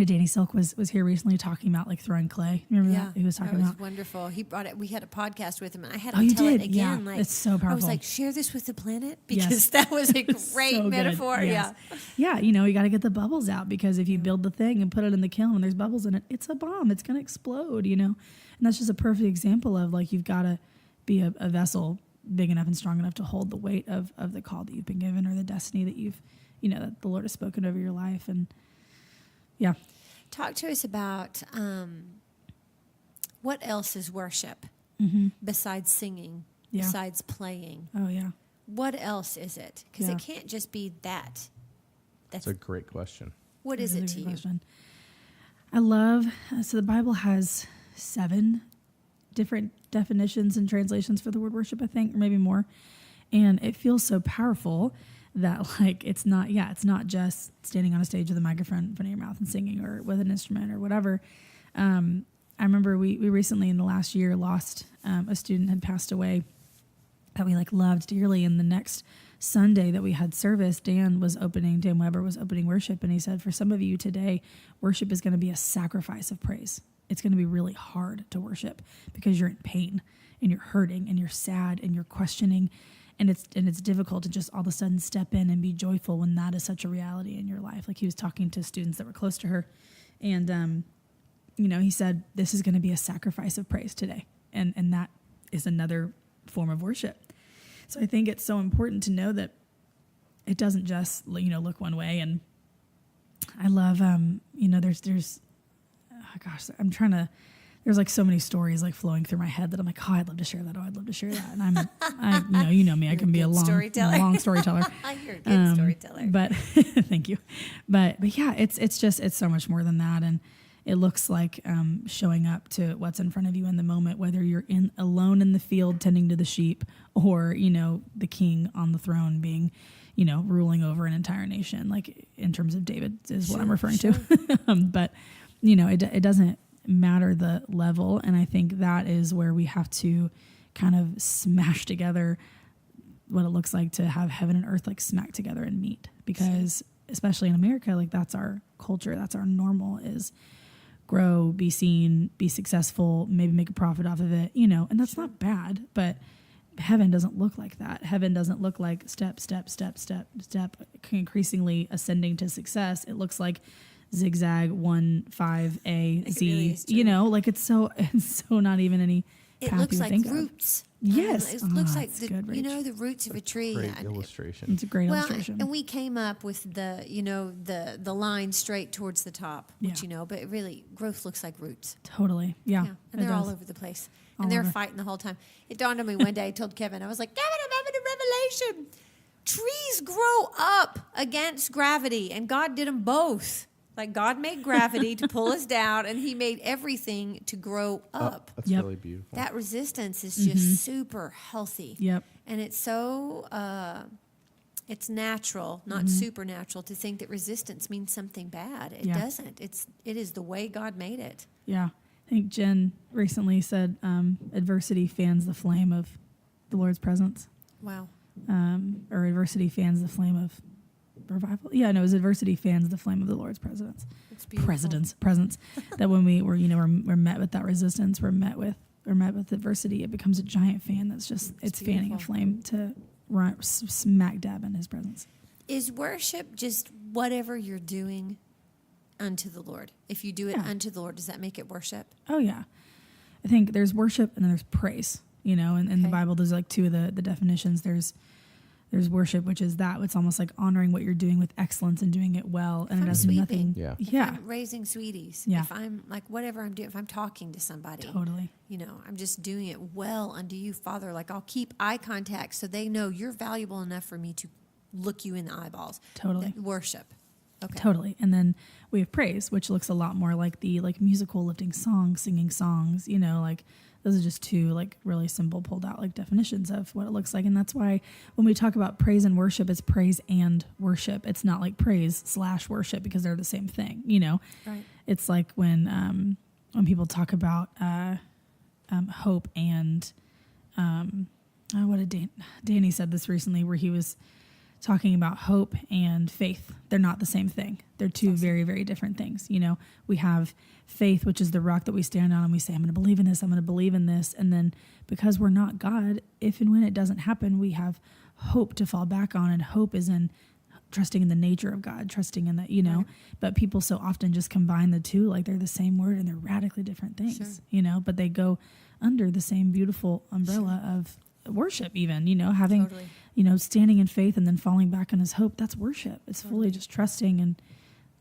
Danny Silk was here recently talking about like throwing clay. Remember that? He was talking about. It was wonderful. He brought it. We had a podcast with him, and I had Oh, to you tell did? it again. Yeah, like, it's so powerful. I was like, share this with the planet, because Yes. that was a great So metaphor. good. Yes. Yeah. You got to get the bubbles out, because if you build the thing and put it in the kiln and there's bubbles in it, it's a bomb. It's going to explode, And that's just a perfect example of like, you've got to be a vessel big enough and strong enough to hold the weight of the call that you've been given, or the destiny that you've, that the Lord has spoken over your life. And yeah. Talk to us about what else is worship besides singing, besides playing. Oh, yeah. What else is it? Because Yeah. it can't just be that. That's a great question. What is it to you? Question. I love, so the Bible has 7 different definitions and translations for the word worship, I think, or maybe more. And it feels so powerful that like, it's not just standing on a stage with a microphone in front of your mouth and singing, or with an instrument or whatever. I remember we recently in the last year lost a student had passed away that we like loved dearly. And the next Sunday that we had service, Dan Weber was opening worship. And he said, for some of you today, worship is going to be a sacrifice of praise. It's going to be really hard to worship because you're in pain and you're hurting and you're sad and you're questioning. And it's difficult to just all of a sudden step in and be joyful when that is such a reality in your life. Like, he was talking to students that were close to her. And, he said, this is going to be a sacrifice of praise today. And that is another form of worship. So I think it's so important to know that it doesn't just, look one way. And I love, there's there's like so many stories like flowing through my head that I'm like, oh, I'd love to share that. Oh, I'd love to share that. And you know me, I can be a long storyteller. You're a good storyteller. But thank you. But yeah, it's so much more than that. And it looks like showing up to what's in front of you in the moment, whether you're alone in the field tending to the sheep, or, the king on the throne being, ruling over an entire nation, like in terms of David is what I'm referring to. But, it doesn't matter the level. And I think that is where we have to kind of smash together what it looks like to have heaven and earth like smack together and meet, because especially in America, like that's our culture. That's our normal, is grow, be seen, be successful, maybe make a profit off of it, and that's not bad, but heaven doesn't look like that. Heaven doesn't look like step, increasingly ascending to success. It looks like zigzag 1, 5, A, Z, like it's so not even any path. It looks like think roots. Yes. It looks like good, the roots of a tree. Great illustration. It's a great illustration. And we came up with the line straight towards the top, which but really growth looks like roots. Totally. Yeah. And they're all over the place. And they're fighting the whole time. It dawned on me one day, I told Kevin, I was like, Kevin, I'm having a revelation. Trees grow up against gravity, and God did them both. Like, God made gravity to pull us down, and he made everything to grow up. That's really beautiful. That resistance is just super healthy. Yep. And it's so, it's natural, not supernatural, to think that resistance means something bad. It doesn't. It is the way God made it. Yeah. I think Jen recently said adversity fans the flame of the Lord's presence. Wow. Or adversity fans the flame of revival. Yeah, no, it was adversity fans the flame of the Lord's presence. It's beautiful. Presence. That when we're met with that resistance, we're met with adversity, it becomes a giant fan that's just it's fanning a flame to run smack dab in his presence. Is worship just whatever you're doing unto the Lord? If you do it unto the Lord, does that make it worship? Oh yeah. I think there's worship and then there's praise. And in the Bible, there's like 2 of the definitions. There's worship, which is that it's almost like honoring what you're doing with excellence and doing it well, and it does nothing. Yeah. If I'm raising sweeties. Yeah. If I'm like whatever I'm doing, if I'm talking to somebody. Totally. I'm just doing it well unto you, Father. Like, I'll keep eye contact so they know you're valuable enough for me to look you in the eyeballs. Totally. Worship. Okay. Totally. And then we have praise, which looks a lot more like the musical lifting songs, singing songs, like those are just 2 like really simple pulled out like definitions of what it looks like. And that's why when we talk about praise and worship, it's praise and worship. It's not like praise / worship, because they're the same thing, Right. It's like when people talk about hope and what did Danny said this recently, where he was talking about hope and faith. They're not the same thing. They're two very, very different things. You know, we have faith, which is the rock that we stand on, and we say, I'm going to believe in this, I'm going to believe in this. And then because we're not God, if and when it doesn't happen, we have hope to fall back on. And hope is in trusting in the nature of God, trusting in that, you know, but people so often just combine the two, like they're the same word and they're radically different things, you know, but they go under the same beautiful umbrella of worship, even, you know, having, you know, standing in faith and then falling back on his hope. That's worship. It's fully just trusting and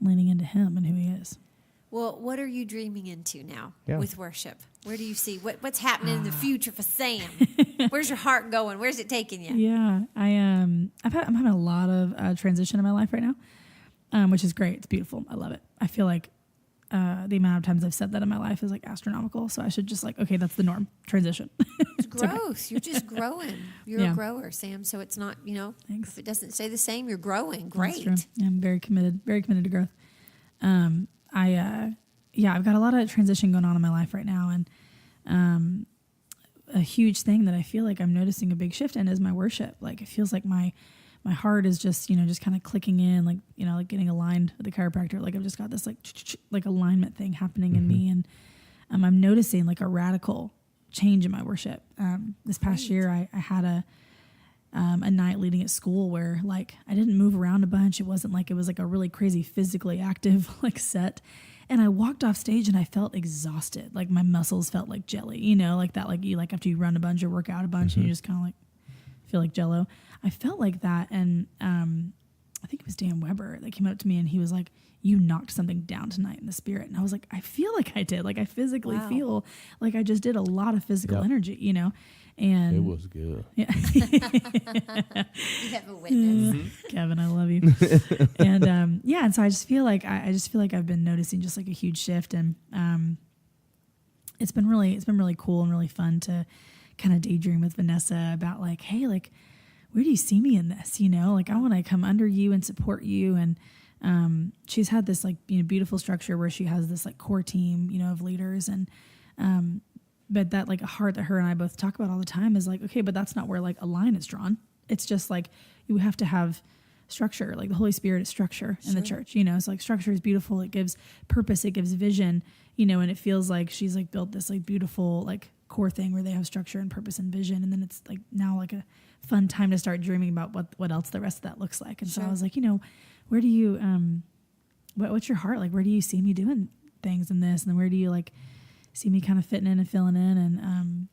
leaning into him and who he is. Well, what are you dreaming into now with worship? Where do you see what's happening in the future for Sam? Where's your heart going? Where's it taking you? Yeah, I'm having a lot of transition in my life right now, which is great. It's beautiful. I love it. I feel like the amount of times I've said that in my life is like astronomical. So I should just like, okay, that's the norm. Transition. It's growth. Okay. You're just growing. You're a grower, Sam. So it's not, you know, if it doesn't stay the same, you're growing. Great. That's true. Yeah, I'm very committed to growth. I've got a lot of transition going on in my life right now. And a huge thing that I feel like I'm noticing a big shift in is my worship. Like it feels like my heart is just, you know, just kind of clicking in, like, you know, like getting aligned with the chiropractor. Like I've just got this like alignment thing happening in me. And I'm noticing like a radical change in my worship. This past year, I had a night leading at school where like I didn't move around a bunch. It wasn't like it was like a really crazy physically active like set. And I walked off stage and I felt exhausted. Like my muscles felt like jelly, you know, like that, like you, like after you run a bunch or work out a bunch and you just kind of like feel like jello. I felt like that. And I think it was Dan Weber that came up to me and he was like, you knocked something down tonight in the spirit. And I was like, I feel like I did. Like I physically feel like I just did a lot of physical energy, you know? And it was good. Yeah. You have a witness. Kevin, I love you. And and so I just feel like I've been noticing just like a huge shift. And it's been really cool and really fun to kind of daydream with Vanessa about like, hey, like, where do you see me in this? You know, like I want to come under you and support you. And she's had this like, you know, beautiful structure where she has this like core team, you know, of leaders. And but that like a heart that her and I both talk about all the time is like, okay, but that's not where like a line is drawn. It's just like you have to have structure. Like the Holy Spirit is structure in the church, you know. It's like structure is beautiful. It gives purpose. It gives vision, you know. And it feels like she's like built this like beautiful like core thing where they have structure and purpose and vision. And then it's like now like a fun time to start dreaming about what else the rest of that looks like. And so I was like, you know, where do you what's your heart like? Where do you see me doing things in this? And then where do you like see me kind of fitting in and filling in? And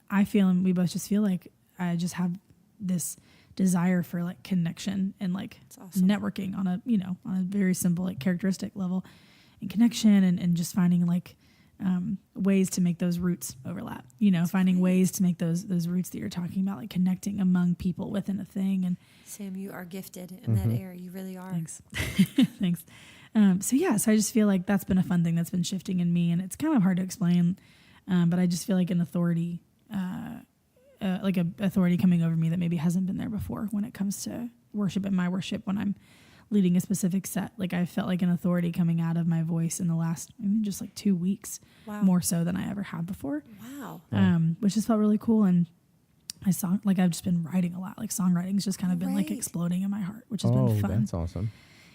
I feel, and we both just feel like I just have this desire for like connection and like networking on a, you know, on a very simple like characteristic level, and connection and just finding like ways to make those roots overlap, you know, finding ways to make those roots that you're talking about, like connecting among people within a thing. And Sam, you are gifted in that area. You really are. Thanks. Thanks. So I just feel like that's been a fun thing that's been shifting in me, and it's kind of hard to explain. But I just feel like an authority, like a authority coming over me that maybe hasn't been there before when it comes to worship and my worship when I'm leading a specific set. Like I felt like an authority coming out of my voice in the last just like 2 weeks, more so than I ever had before. Wow. Which just felt really cool. And I saw like I've just been writing a lot. Like songwriting's just kind of been like exploding in my heart, which has been fun. That's awesome.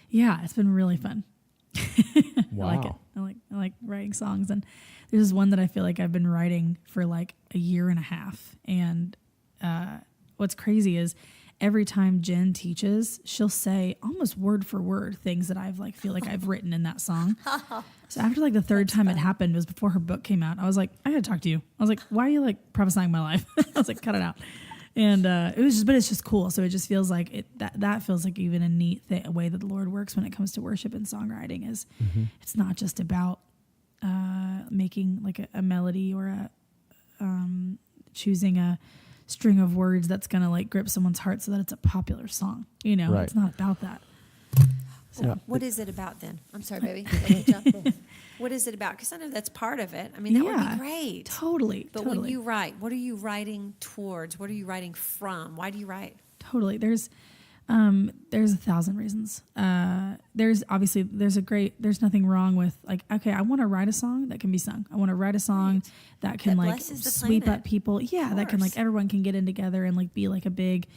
Yeah, it's been really fun. Wow. I like it. I like writing songs. And there's this one that I feel like I've been writing for like a year and a half. And what's crazy is every time Jen teaches, she'll say almost word for word things that I've like feel like I've written in that song. So after like the third time it happened was before her book came out. I was like, I gotta talk to you. I was like, why are you like prophesying my life? I was like, cut it out. And it's just cool. So it just feels like that feels like even a neat a way that the Lord works when it comes to worship and songwriting is it's not just about making like a melody or choosing a string of words that's going to like grip someone's heart so that it's a popular song. You know, It's not about that. So what is it about then? I'm sorry, baby. What is it about? Because I know that's part of it. I mean, that would be great. Totally. But when you write, what are you writing towards? What are you writing from? Why do you write? Totally. There's 1,000 reasons. There's nothing wrong with like, okay, I want to write a song that can be sung. I want to write a song that can like sweep up people. Yeah. That can like, everyone can get in together and like be like a big,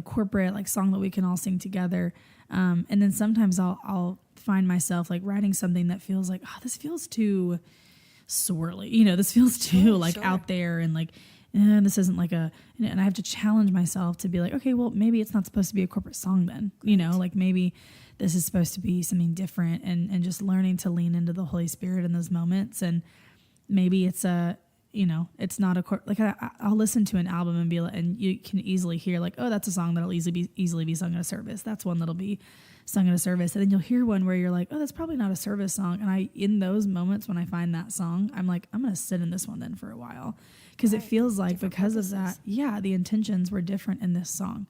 corporate like song that we can all sing together. And then sometimes I'll find myself like writing something that feels like, oh, this feels too swirly, this feels too like out there, and like, this isn't like and I have to challenge myself to be like, okay, well, maybe it's not supposed to be a corporate song then, like maybe this is supposed to be something different, and just learning to lean into the Holy Spirit in those moments. And maybe it's it's not I'll listen to an album and be like, and you can easily hear like, oh, that's a song that'll easily be sung at a service. That's one that'll be sung at a service. And then you'll hear one where you're like, oh, that's probably not a service song. And in those moments when I find that song, I'm like, I'm going to sit in this one then for a while. Because it feels like because of that, the intentions were different in this song.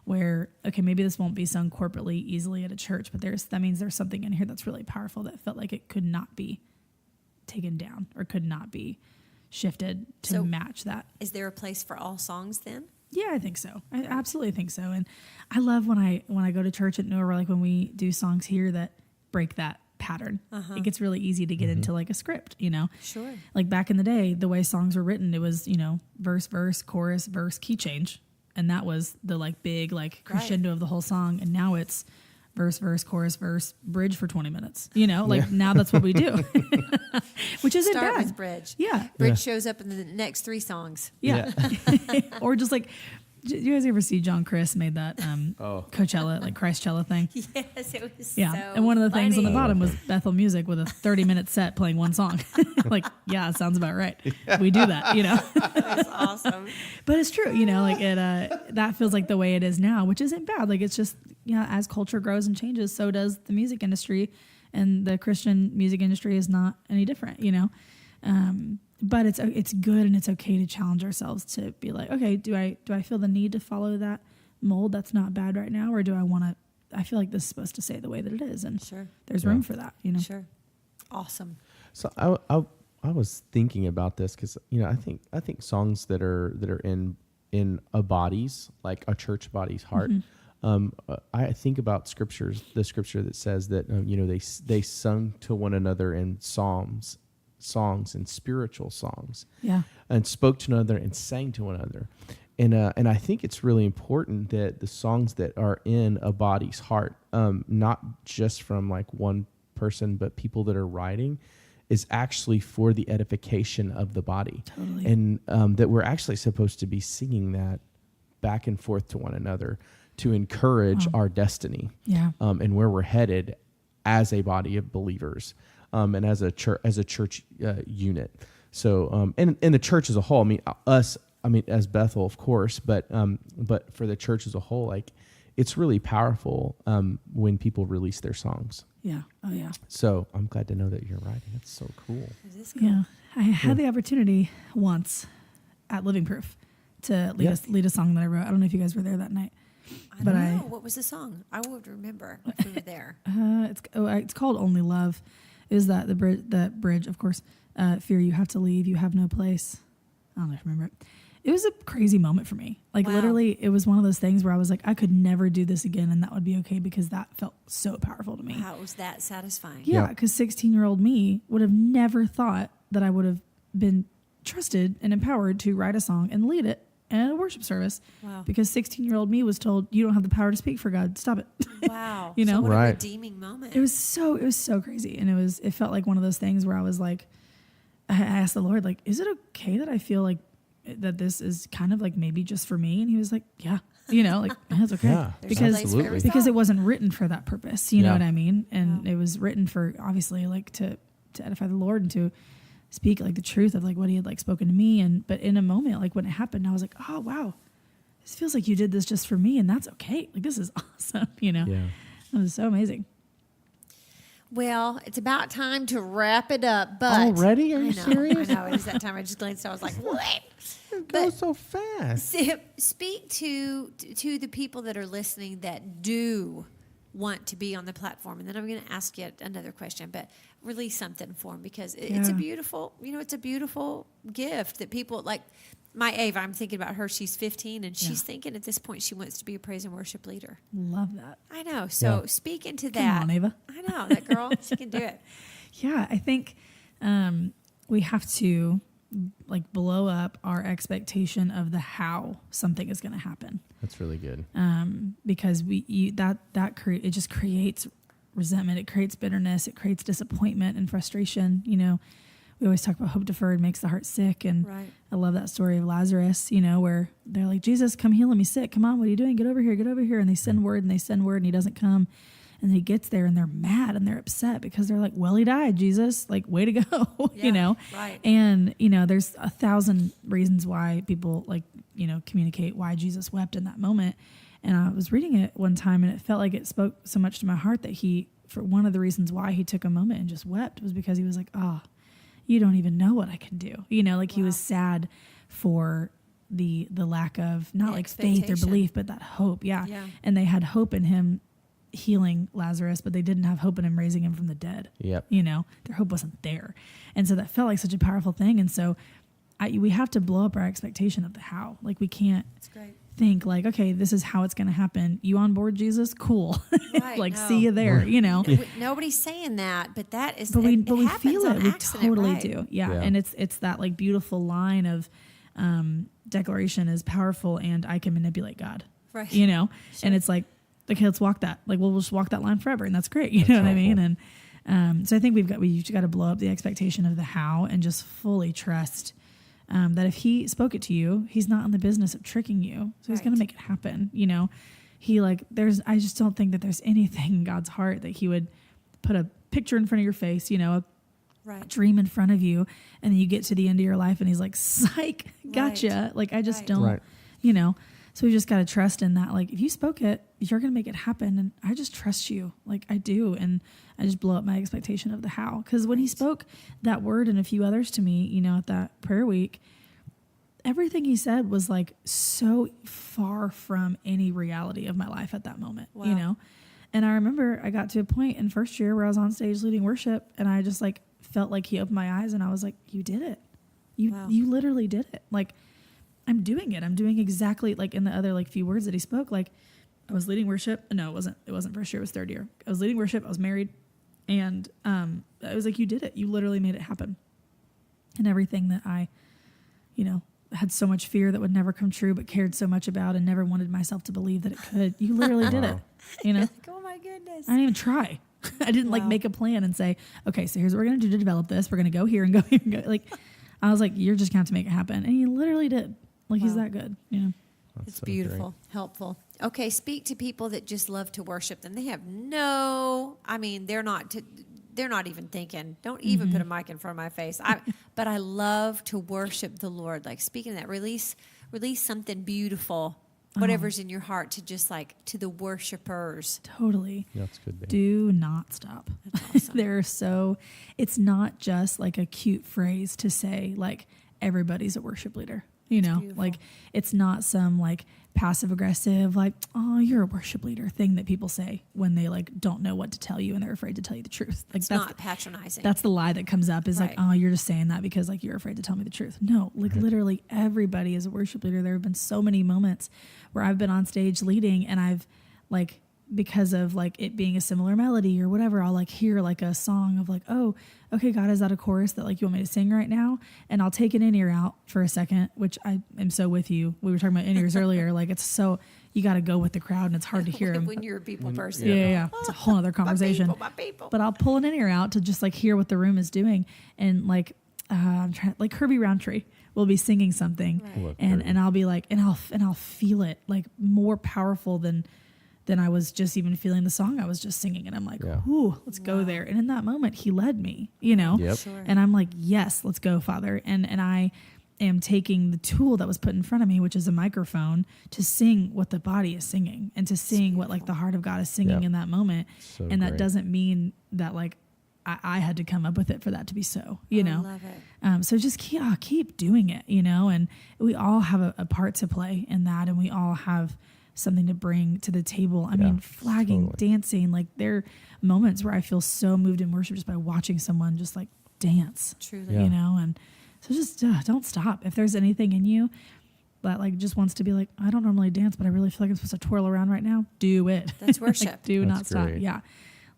Where, okay, maybe this won't be sung corporately easily at a church, but that means there's something in here that's really powerful that felt like it could not be taken down or could not be shifted to match that. Is there a place for all songs then? Yeah, I think so. I absolutely think so. And I love when I go to church at Nowhere, like when we do songs here that break that pattern. It gets really easy to get into like a script, Sure. Like back in the day, the way songs were written, it was, verse, chorus, verse, key change. And that was the like big like crescendo of the whole song. And now it's verse, chorus, verse, bridge for 20 minutes. Now that's what we do, which isn't bad. Start with bridge. Yeah. Bridge shows up in the next 3 songs. Yeah. Or just like, you guys ever see John Chris made that Coachella, like Christchella thing? Yes, it was and one of the things on the bottom was Bethel Music with a 30-minute set playing one song. Like, yeah, it sounds about right. We do that, That's awesome. But it's true, like it, that feels like the way it is now, which isn't bad. Like it's just, as culture grows and changes, so does the music industry, and the Christian music industry is not any different, But it's good, and it's okay to challenge ourselves to be like, okay, do I feel the need to follow that mold that's not bad right now, or do I feel like this is supposed to say the way that it is, and there's room for that, Sure. Awesome. So I was thinking about this because I think songs that are in a body's, like a church body's heart. I think about the scripture that says that they sung to one another in songs and spiritual songs, and spoke to one another and sang to one another, and I think it's really important that the songs that are in a body's heart, not just from like one person, but people that are writing, is actually for the edification of the body, and that we're actually supposed to be singing that back and forth to one another to encourage our destiny, and where we're headed as a body of believers. And as a church unit, so and the church as a whole. As Bethel, of course, but for the church as a whole, like it's really powerful when people release their songs. Yeah. Oh yeah. So I'm glad to know that you're writing. That's so cool. It is cool. Yeah, I had the opportunity once at Living Proof to lead a song that I wrote. I don't know if you guys were there that night. I don't know. What was the song? I would remember if we were there. It's called Only Love. Is that the bridge, of course. Fear you have to leave, you have no place. I don't know if you remember it. It was a crazy moment for me. Like literally, it was one of those things where I was like, I could never do this again, and that would be okay because that felt so powerful to me. How was that satisfying? Yeah, because 16-year-old me would have never thought that I would have been trusted and empowered to write a song and lead it in a worship service. Wow. Because 16-year-old me was told, you don't have the power to speak for God. Stop it. Wow. So what a redeeming moment. It was so crazy. And it felt like one of those things where I was like, I asked the Lord, like, is it okay that I feel like that this is kind of like maybe just for me? And he was like, yeah, that's okay. Yeah, because it wasn't written for that purpose. You know what I mean? And it was written for obviously like to edify the Lord and to speak like the truth of like what he had like spoken to me. But in a moment, like when it happened, I was like, oh wow, this feels like you did this just for me, and that's okay. Like this is awesome. Yeah. It was so amazing. Well, it's about time to wrap it up. But already? Are you serious? I know. It is that time. I just glanced. I was like, what? It goes so fast. Speak to the people that are listening that do want to be on the platform, and then I'm going to ask you another question. But release something for them because it's a beautiful, it's a beautiful gift that people like. My Ava, I'm thinking about her. She's 15, and she's thinking at this point she wants to be a praise and worship leader. Love that. I know. So speak into that. Come on, Ava. I know. That girl, she can do it. Yeah, I think we have to like blow up our expectation of the how something is going to happen. That's really good. Because it just creates resentment. It creates bitterness. It creates disappointment and frustration. You know, we always talk about hope deferred makes the heart sick. And Right. I love that story of Lazarus, you know, where they're like, Jesus, come heal me sick. Come on, what are you doing? Get over here, get over here. And they send word and he doesn't come. And he gets there and they're mad and they're upset because they're like, well, he died, Jesus, like, way to go, Yeah, you know? right. And, you know, there's 1,000 reasons why people like, you know, communicate why Jesus wept in that moment. And I was reading it one time and it felt like it spoke so much to my heart that for one of the reasons why he took a moment and just wept was because he was like, you don't even know what I can do. You know, like he was sad for the lack of not like faith or belief, but that hope. Yeah. And they had hope in him healing Lazarus, but they didn't have hope in him raising him from the dead. Yep. You know, their hope wasn't there. And so that felt like such a powerful thing. And so we have to blow up our expectation of the how. Like we can't think like, okay, this is how it's going to happen. You on board, Jesus? Cool. Right, like, see you there, you know? Nobody's saying that, but that is, But we happens feel on it. We accident, totally right? do. Yeah. And it's that like beautiful line of declaration is powerful and I can manipulate God. Right. You know? And it's like, okay, let's walk that. Like, we'll just walk that line forever. And that's great. You know what I mean? And so I think we've got to blow up the expectation of the how and just fully trust that if he spoke it to you, he's not in the business of tricking you. So he's going to make it happen. You know, I just don't think that there's anything in God's heart that he would put a picture in front of your face, you know, a dream in front of you. And then you get to the end of your life and he's like, psych, gotcha. Right. Like, I just don't, you know, so we just got to trust in that. Like, if you spoke it, you're going to make it happen. And I just trust you. Like I do. And I just blow up my expectation of the how. Because when he spoke that word and a few others to me, you know, at that prayer week, everything he said was like so far from any reality of my life at that moment, you know? And I remember I got to a point in first year where I was on stage leading worship and I just like felt like he opened my eyes and I was like, you did it. You literally did it. Like, I'm doing it. I'm doing exactly like in the other like few words that he spoke. Like I was leading worship. No, it wasn't first year. It was third year. I was leading worship. I was married. And I was like, you did it. You literally made it happen. And everything that I, you know, had so much fear that would never come true, but cared so much about and never wanted myself to believe that it could. You literally did it. You know? Like, oh my goodness. I didn't even try. I didn't like make a plan and say, okay, so here's what we're going to do to develop this. We're going to go here and go here and go. Like, I was like, you're just going to have to make it happen. And he literally did. Like, he's that good, you know? It's so beautiful, helpful. Okay, speak to people that just love to worship them. They have they're not even thinking. Don't even put a mic in front of my face. But I love to worship the Lord. Like speaking of that, release something beautiful, whatever's in your heart to just like to the worshipers. Totally. Yeah, that's good. Babe. Do not stop. That's awesome. It's not just like a cute phrase to say like everybody's a worship leader. You know, like it's not some like passive aggressive, like, oh, you're a worship leader thing that people say when they like don't know what to tell you and they're afraid to tell you the truth. Like it's not patronizing. That's the lie that comes up is like, oh, you're just saying that because like you're afraid to tell me the truth. No, like literally everybody is a worship leader. There have been so many moments where I've been on stage leading and I've like, because of like it being a similar melody or whatever, I'll like hear like a song of like, oh, okay, God, is that a chorus that like you want me to sing right now? And I'll take an in-ear out for a second, which I am so with you. We were talking about in-ears earlier. Like it's so, you got to go with the crowd and it's hard to hear them. When you're a people person. Yeah. It's a whole other conversation. My people. But I'll pull an in-ear out to just like hear what the room is doing. And like, I'm trying, like Herbie Roundtree will be singing something and I'll be like, and I'll feel it like more powerful than I was just even feeling the song I was just singing. And I'm like, ooh, let's go there. And in that moment, he led me, you know? Yep. Sure. And I'm like, yes, let's go, Father. And I am taking the tool that was put in front of me, which is a microphone, to sing what the body is singing and to sing what like the heart of God is singing in that moment. So and that great. doesn't mean that like I had to come up with it for that to be so, you know? I love it. So just keep doing it, you know? And we all have a part to play in that. And we all have something to bring to the table. I mean, flagging, dancing, like there are moments where I feel so moved in worship just by watching someone just like dance, truly, you know? And so just don't stop. If there's anything in you that like just wants to be like, I don't normally dance, but I really feel like I'm supposed to twirl around right now, do it. That's worship. Like, do That's not stop. great. Yeah.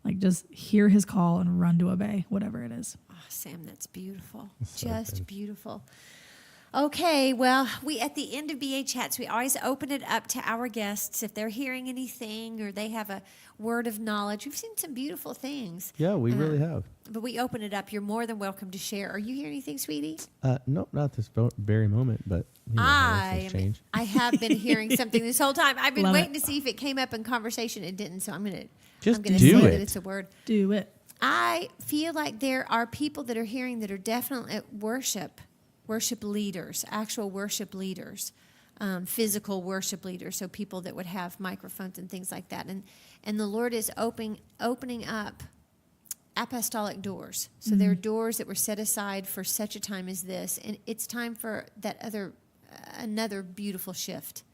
Like just hear his call and run to obey, whatever it is. Oh, Sam, that's beautiful. That's so Just good. beautiful. Okay, well, we at the end of BA Chats, we always open it up to our guests if they're hearing anything or they have a word of knowledge. We've seen some beautiful things. Yeah, we really have. But we open it up. You're more than welcome to share. Are you hearing anything, sweetie? No, not this very moment, but how things change. I have been hearing something this whole time. I've been Love waiting it. to see if it came up in conversation. It didn't, so I'm gonna Just say do that it. it's a word. Do it. I feel like there are people that are hearing that are definitely at worship leaders, actual worship leaders, physical worship leaders, so people that would have microphones and things like that. And the Lord is opening up apostolic doors. So there are doors that were set aside for such a time as this, and it's time for another beautiful shift,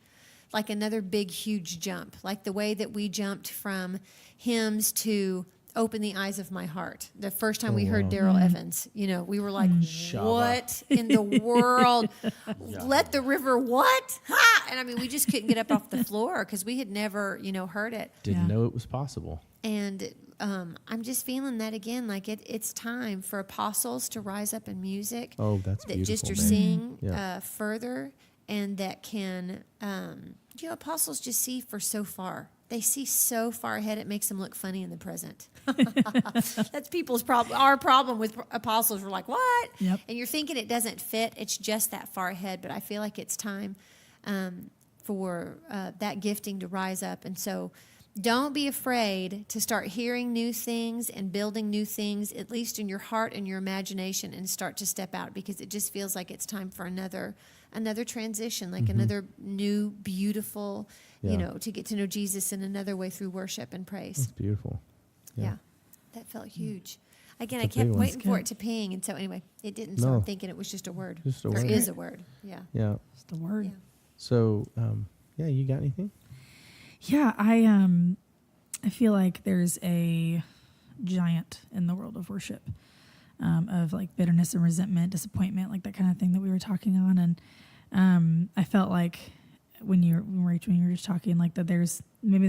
like another big, huge jump, like the way that we jumped from hymns to Open the Eyes of My Heart. The first time we heard Daryl Evans, we were like, what in the world? Let the river what? Ha! And I mean, we just couldn't get up off the floor because we had never, heard it. Didn't know it was possible. And I'm just feeling that again, like it's time for apostles to rise up in music. Oh, that's that beautiful. just are man. seeing Yeah. further, and that can, apostles just see for so far. They see so far ahead, it makes them look funny in the present. That's people's problem. Our problem with apostles, we're like, what? Yep. And you're thinking it doesn't fit. It's just that far ahead. But I feel like it's time for that gifting to rise up. And so don't be afraid to start hearing new things and building new things, at least in your heart and your imagination, and start to step out, because it just feels like it's time for another transition, like another new, beautiful, to get to know Jesus in another way through worship and praise. That's beautiful. Yeah. That felt huge. Again, It's I a big kept one. waiting That's for good. it to ping, and so anyway, it didn't. So No. I'm thinking it was just a word. Just a There word. is a word. Yeah. Yeah. Just a word. Yeah. So, you got anything? Yeah, I feel like there's a giant in the world of worship, of like bitterness and resentment, disappointment, like that kind of thing that we were talking on. And I felt like when Rachel, when you were just talking, like that there's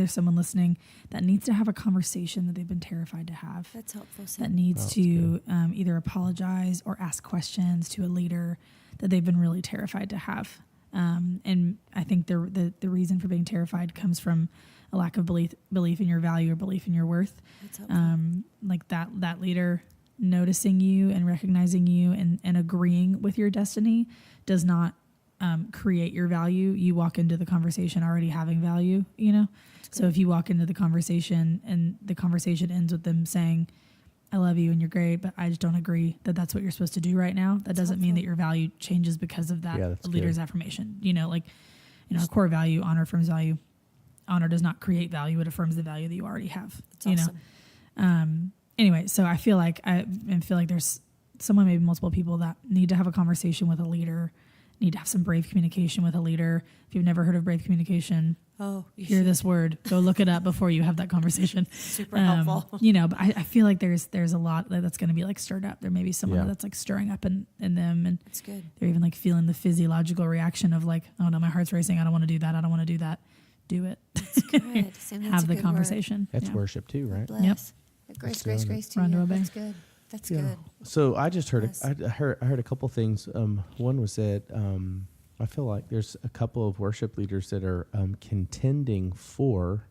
someone listening that needs to have a conversation that they've been terrified to have. That's helpful. That Sam. needs That's to either apologize or ask questions to a leader that they've been really terrified to have. And I think the reason for being terrified comes from a lack of belief in your value or belief in your worth. That's helpful. Like that leader noticing you and recognizing you and agreeing with your destiny does not create your value. You walk into the conversation already having value, So if you walk into the conversation and the conversation ends with them saying, I love you and you're great, but I just don't agree that that's what you're supposed to do right now. That doesn't mean that your value changes because of that. Yeah, that's leader's good. affirmation. Our core value, honor affirms value. Honor does not create value; it affirms the value that you already have. That's awesome. Anyway, so I feel like there's someone, maybe multiple people, that need to have a conversation with a leader. Need to have some brave communication with a leader. If you've never heard of brave communication, hear this word. Go look it up before you have that conversation. Super helpful. But I feel like there's a lot that's going to be like stirred up. There may be someone that's like stirring up in them, and That's good. they're even like feeling the physiological reaction of like, oh no, my heart's racing. I don't want to do that. I don't want to do that. Do it. That's good. Sam, that's have a the good conversation. That's Yeah. worship too, right? Word. Yep. Bless. Grace doing it. to Run to you. obey. That's good. That's good. So I just heard Yes. I heard a couple things. One was that I feel like there's a couple of worship leaders that are contending for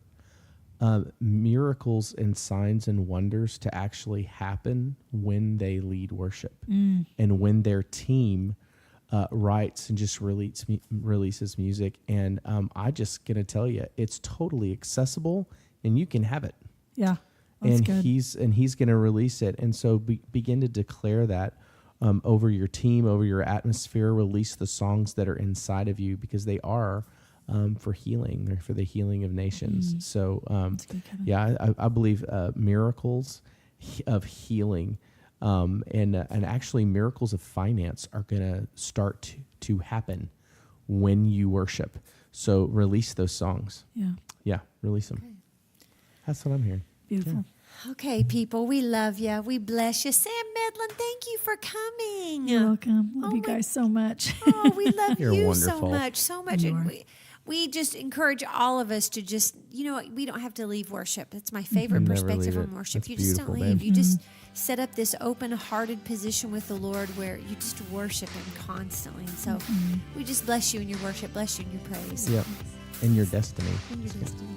miracles and signs and wonders to actually happen when they lead worship and when their team writes and just releases music. And I just gonna tell you, it's totally accessible and you can have it. Yeah. That's And good. he's going to release it. And so begin to declare that over your team, over your atmosphere. Release the songs that are inside of you, because they are for healing. They're for the healing of nations. So, That's good, Kevin. I believe miracles of healing and actually miracles of finance are going to start to happen when you worship. So release those songs. Yeah. Yeah, release them. Okay. That's what I'm hearing. Beautiful. Okay, people, we love you. We bless you. Sam Medlin, thank you for coming. You're welcome. Love Oh you my- guys so much. Oh, we love You're you wonderful. so much, so much. You And are. we just encourage all of us to just, we don't have to leave worship. That's my favorite perspective on worship. That's you just don't beautiful, leave. babe. You just set up this open-hearted position with the Lord where you just worship Him constantly. And so we just bless you in your worship, bless you in your praise. Yep. And your destiny. In your destiny.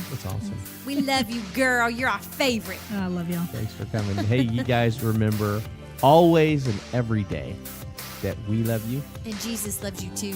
That's awesome. We love you, girl. You're our favorite. I love y'all. Thanks for coming. Hey, you guys remember always and every day that we love you. And Jesus loves you too.